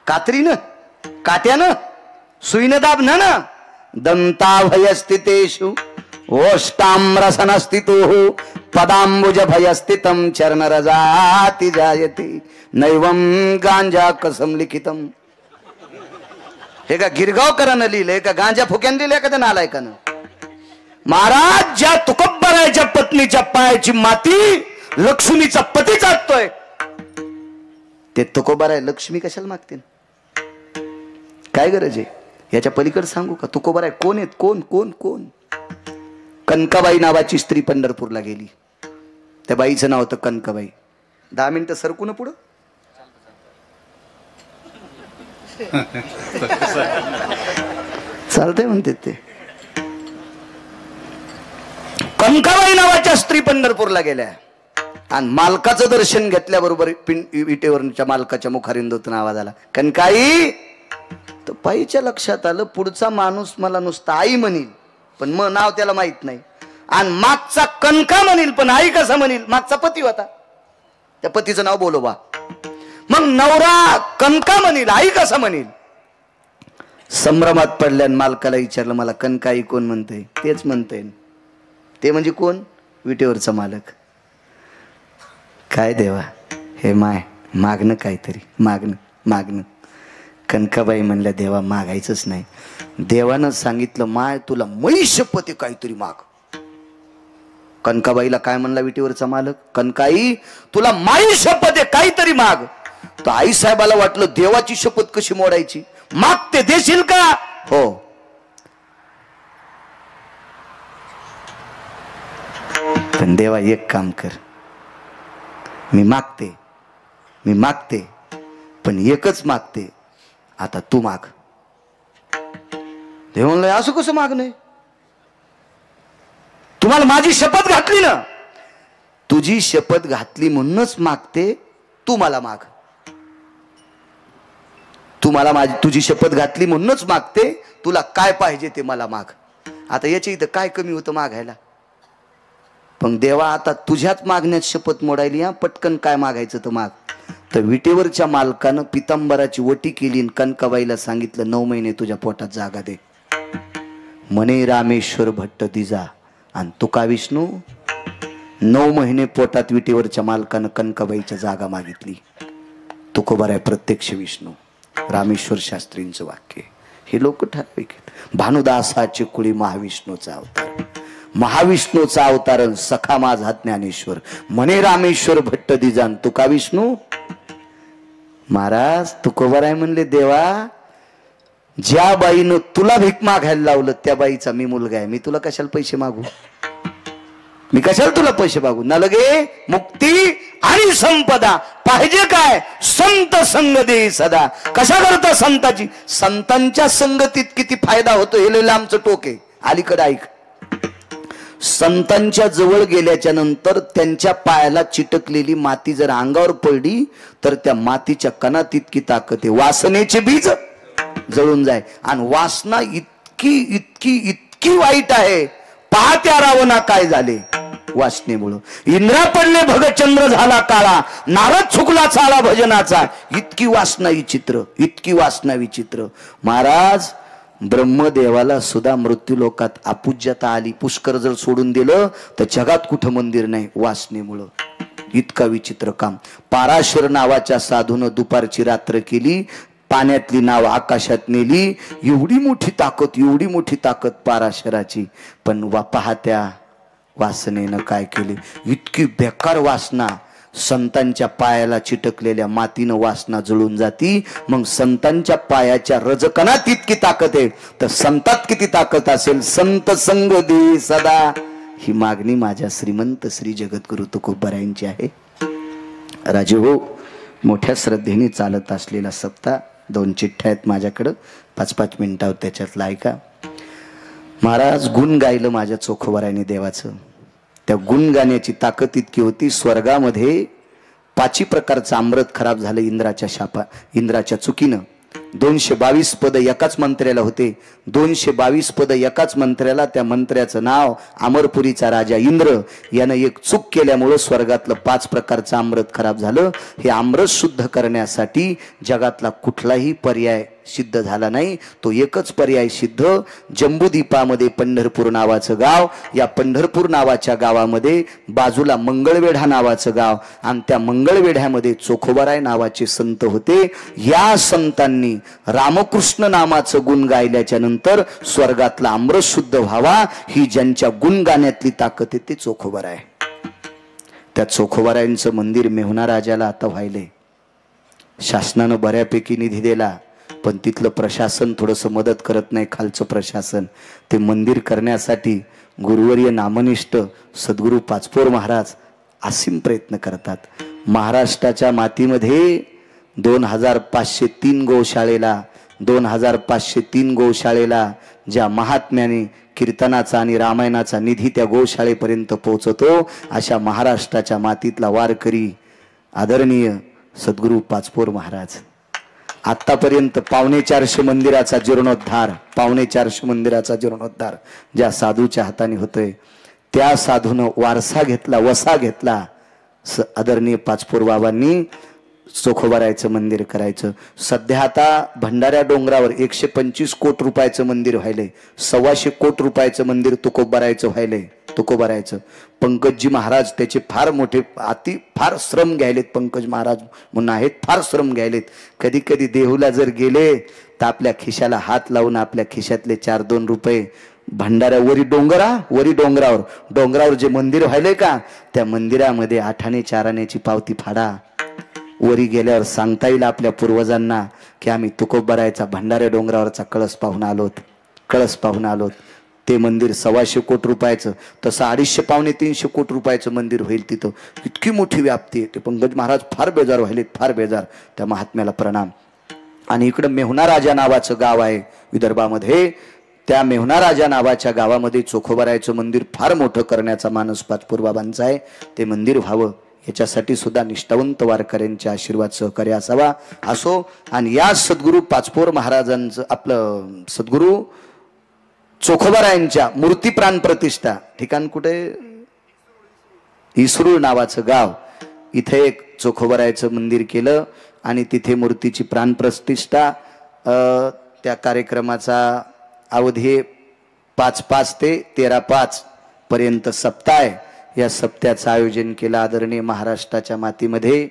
कात्रीनं, काट्यानं, सुईनं दाबनं ना. दंताभयस्थितेषु ओष्टाम्रसनस्थितो पदांबुज भयस्थितं चरणरजाति जायते नैवं गांजा कसम लिखितम. हे का गिरगावकरानं लिहिलंय का गांजा फुक्यान लिहिलंय का त्या नालायकानं? महाराज, ज्या तुकोबारायच्या पत्नीच्या पायाची माती लक्ष्मीचा पती चाटतोय ते तुकोबाराय लक्ष्मी कशाला मागते? काय गरज आहे? याच्या पलीकडे सांगू का? तुकोबाराय कोण आहेत? कोण कोण कोण? कनकाबाई नावाची स्त्री पंढरपूरला गेली. त्या बाईचं नाव होतं कनकाबाई. 10 मिनिटं सरकून पुढं. चालतंय म्हणते ते. कनकाबाई नावाच्या स्त्री पंढरपूरला गेल्या आणि मालकाचं दर्शन घेतल्याबरोबर विटेवरच्या मालकाच्या मुखारिंदूतून आवाज आला, कनकाई. तर बाईच्या लक्षात आलं पुढचा माणूस मला नुसता आई म्हणील पण मग नाव त्याला माहित नाही. आणि मागचा कनका म्हणील पण आई कसा म्हणील? मागचा पती होता, त्या पतीचं नाव बोलोबा. मग नवरा कनका म्हणील, आई कसा म्हणील? संभ्रमात पडल्यान मालकाला विचारलं, मला कनकाई कोण म्हणतंय? तेच म्हणतंय. ते म्हणजे कोण? विटेवरचा मालक. काय देवा हे माय मागणं काहीतरी, मागणं मागणं. कनकाबाई म्हणल्या, देवा मागायचंच नाही. देवानं सांगितलं, माय तुला महिषपती काहीतरी माग. कनकाबाईला काय म्हणला विटेवरचा मालक? कनकाई तुला माई शपथ आहे, काहीतरी माग. तर आई साहेबाला वाटलं देवाची शपथ कशी मोडायची, माग ते देशील का? हो. पण देवा एक काम कर, मी मागते पण एकच मागते, आता तू माग. देव म्हणलं, असं कसं मागणं? तुम्हाला माझी शपथ घातली ना, तुझी शपथ घातली म्हणूनच मागते, तू मला माग. तू मला तुझी शपथ घातली म्हणूनच मागते, तुला काय पाहिजे ते मला माग. आता याच्या इथं काय कमी होतं मागायला? पण देवा आता तुझ्याच मागण्यात शपथ मोडायली, हा पटकन काय मागायचं तर माग. तर विटेवरच्या मालकानं पितांबराची वटी केली आणि कनकाबाईला सांगितलं 9 महिने तुझ्या पोटात जागा दे. म्हणे रामेश्वर भट्ट दिजा आणि तुका विष्णू 9 महिने पोटात विटेवरच्या मालकानं कनकाबाईच्या जागा मागितली. तुकोबर आहे प्रत्यक्ष विष्णू. रामेश्वर शास्त्रींचं वाक्य. हे लोक ठराविक. भानुदासाची कुळी महाविष्णूचा अवतार, महाविष्णूचा अवतार सखा माझा ज्ञानेश्वर. म्हणे रामेश्वर भट्ट दिजान तुका विष्णू. महाराज तुकोबर आहे म्हणले, देवा ज्या बाईनं तुला भीक मागायला लावलं त्या बाईचा मी मुलगा आहे, मी तुला कशाला पैसे मागू? मी कशाला तुला पैसे मागू? न लगे मुक्ती आणि संपदा पाहिजे काय? संत संग दे सदा. कशा करता संताची? संतांच्या संगतीत किती फायदा होतो हे लय लांबचं टोक आहे. अलीकडे ऐक. संतांच्या जवळ गेल्याच्या नंतर त्यांच्या पायाला चिटकलेली माती जर अंगावर पडली तर त्या मातीच्या कणात इतकी ताकद आहे, वासनेचे बीज जळून जाय. आणि वासना इतकी इतकी इतकी वाईट आहे, पाहत्या रावणा काय झाले वासनेमुळं. इंद्रा पडले भगचंद्र झाला काळा, नारद चुकला चाला भजनाचा. इतकी वासना विचित्र, इतकी वासना विचित्र. महाराज ब्रह्मदेवाला सुद्धा मृत्यू लोकात अपूज्यता आली. पुष्कर जर सोडून दिलं तर जगात कुठं मंदिर नाही, वासनेमुळं. इतका विचित्र काम. पाराशर नावाच्या साधून दुपारची रात्र केली, पाण्यातली नाव आकाशात नेली. एवढी मोठी ताकद, एवढी मोठी ताकद पाराशराची. पण पाहत्या वासनेनं काय केले? इतकी बेकार वासना. संतांच्या पायाला चिटकलेल्या मातीनं वासना जळून जाती. मग संतांच्या पायाच्या रजकणात इतकी ताकद आहे तर संतात किती ताकद असेल? संत संग दे सदा, ही मागणी माझ्या श्रीमंत श्री जगद्गुरु तुकोबरायांची आहे. राजे हो, मोठ्या श्रद्धेने चालत असलेला सप्ताह. 2 चिठ्ठ्या आहेत माझ्याकडं, 5-5 मिनिटावर त्याच्यातला ऐका. महाराज गुण गायलं माझ्या चोखोबरायने देवाचं. त्या गुण गाण्याची ताकद इतकी होती, स्वर्गामध्ये 5 प्रकारचं अमृत खराब झालं इंद्राच्या चुकीनं. 222 पद एकाच मंत्र्याला होते. 222 पद एकाच मंत्र्याला. त्या मंत्र्याचं नाव अमरपुरीचा राजा इंद्र. यानं एक चूक केल्यामुळं स्वर्गातलं 5 प्रकारचं अमृत खराब झालं. हे अमृत शुद्ध करण्यासाठी जगातला कुठलाही पर्याय सिद्ध झाला नाही. तो एकच पर्याय सिद्ध. जम्बूद्वीपामध्ये पंढरपूर नावाचं गाव, या पंढरपूर नावाच्या गावामध्ये बाजूला मंगळवेढा नावाचं गाव, आणि त्या मंगळवेढ्यामध्ये चोखोबाराय नावाचे संत होते. या संतांनी रामकृष्ण नामाचं गुण गायल्याच्या नंतर स्वर्गातला अमृत शुद्ध व्हावा, ही ज्यांच्या गुण गाण्यातली ताकद आहे ते चोखोबाराय. त्या चोखोबारायांचं मंदिर मेहुणा राजाला आता व्हायले. शासनानं बऱ्यापैकी निधी दिला, पण तिथलं प्रशासन थोडंसं मदत करत नाही. खालचं प्रशासन ते मंदिर करण्यासाठी गुरुवर्य नामनिष्ठ सद्गुरू पाचपोर महाराज असीम प्रयत्न करतात. महाराष्ट्राच्या मातीमध्ये 2503 गोशाळेला 2503 गोशाळेला ज्या महात्म्याने कीर्तनाचा आणि रामायणाचा निधी त्या गोशाळेपर्यंत पोहोचतो, अशा महाराष्ट्राच्या मातीतला वारकरी आदरणीय सद्गुरू पाचपोर महाराज. आतापर्यंत 450 मंदिराचा जीर्णोद्धार, 450 मंदिराचा जीर्णोद्धार ज्या साधूच्या हाताने होतोय, त्या साधूनं वारसा घेतला, वसा घेतला. आदरणीय पाचपोर बाबांनी चोखोबारायचं मंदिर करायचं. सध्या आता भंडाऱ्या डोंगरावर 125 कोटी रुपयाचं मंदिर व्हायलंय. 125 कोटी रुपयाचं मंदिर तुकोबारायचं व्हायलंय. तुकोबारायचं पंकजजी महाराज त्याचे फार मोठे फार श्रम घ्यायलेत. पंकज महाराज म्हणून आहेत, फार श्रम घ्यायलेत. कधी कधी देहूला जर गेले तर आपल्या खिशाला हात लावून आपल्या खिशातले 4-2 रुपये भंडाऱ्या वरी डोंगरावर जे मंदिर व्हायलंय का, त्या मंदिरामध्ये 8 आणे 4 आण्याची पावती फाडा. वरी गेल्यावर सांगता येईल आपल्या पूर्वजांना की आम्ही तुकोबारायचा भंडाऱ्या डोंगरावरचा कळस पाहून आलोत. ते मंदिर 125 कोटी रुपयाचं, तसं 250-300 कोटी रुपयाचं मंदिर होईल तिथं. इतकी मोठी व्याप्ती आहे. ते पंकज महाराज फार बेजार व्हायलेत, फार बेजार. त्या महात्म्याला प्रणाम. आणि इकडं मेहुणा राजा नावाचं गाव आहे विदर्भामध्ये. त्या मेहुणा राजा नावाच्या गावामध्ये चोखोबारायचं मंदिर फार मोठं करण्याचा मानस पाचपूर बाबांचा आहे. ते मंदिर व्हावं याच्यासाठी सुद्धा निष्ठावंत वारकऱ्यांचे आशीर्वाद सहकार्य असावा असो. आणि या सद्गुरू पाचपोर महाराजांचं आपलं सद्गुरू चोखोबारायांच्या मूर्ती प्राण प्रतिष्ठा ठिकाण कुठे? इसरूळ नावाचं गाव. इथे एक चोखोबारायचं मंदिर केलं आणि तिथे मूर्तीची प्राण प्रतिष्ठा. त्या कार्यक्रमाचा अवधी 5-5 ते 13-5 पर्यंत सप्ताह आहे. या सप्त्याचं आयोजन केलं आदरणीय महाराष्ट्राच्या मातीमध्ये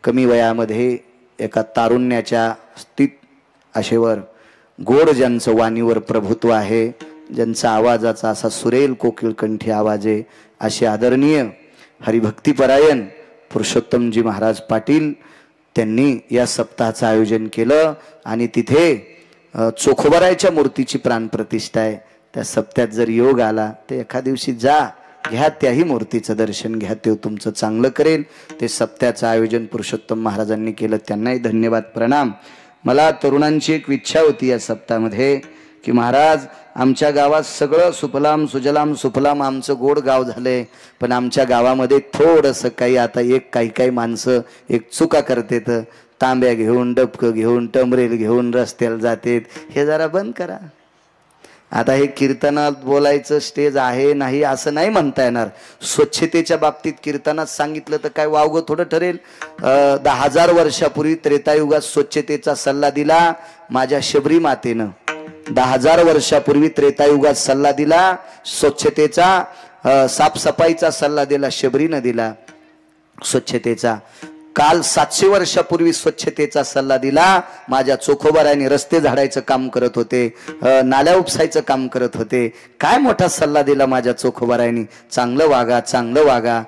कमी वयामध्ये एका तारुण्याच्या स्थित आशेवर गोड ज्यांचं वाणीवर प्रभुत्व आहे, ज्यांचा आवाजाचा असा सुरेल कोकिळकंठी आवाज आहे, असे आदरणीय हरिभक्तीपरायण पुरुषोत्तमजी महाराज पाटील त्यांनी या सप्ताहाचं आयोजन केलं. आणि तिथे चोखोबारायच्या मूर्तीची प्राणप्रतिष्ठा आहे. त्या सप्त्यात जर योग आला तर एका दिवशी जा, घ्या त्याही मूर्तीचं दर्शन घ्या, ते तुमचं चांगलं करेल. ते सप्त्याचं आयोजन पुरुषोत्तम महाराजांनी केलं, त्यांनाही धन्यवाद प्रणाम. मला तरुणांची एक इच्छा होती या सप्ताहामध्ये की महाराज आमच्या गावात सगळं सुफलाम सुजलाम सुफलाम आमचं गोड गाव झालंय, पण आमच्या गावामध्ये थोडंसं काही आता काही माणसं एक चुका करतेत, तांब्या घेऊन डबकं घेऊन टमरेल घेऊन रस्त्याला जातेत, हे जरा बंद करा. आता हे कीर्तनात बोलायचं स्टेज आहे नाही असं नाही म्हणता येणार. स्वच्छतेच्या बाबतीत कीर्तनात सांगितलं तर काय वावगं थोडं ठरेल. 10,000 वर्षापूर्वी त्रेतायुगात स्वच्छतेचा सल्ला दिला माझ्या शबरी मातेनं. 10,000 वर्षापूर्वी त्रेतायुगात सल्ला दिला स्वच्छतेचा, साफसफाईचा सल्ला दिला शबरीनं दिला स्वच्छतेचा. काल 700 वर्षापूर्वी स्वच्छतेचा सल्ला दिला माझ्या चोखोबारायांनी. रस्ते झाडायचं काम करत होते, नाल्या उपसायचं काम करत होते. काय मोठा सल्ला दिला माझ्या चोखोबारायांनी, चांगलं वागा चांगलं वागा.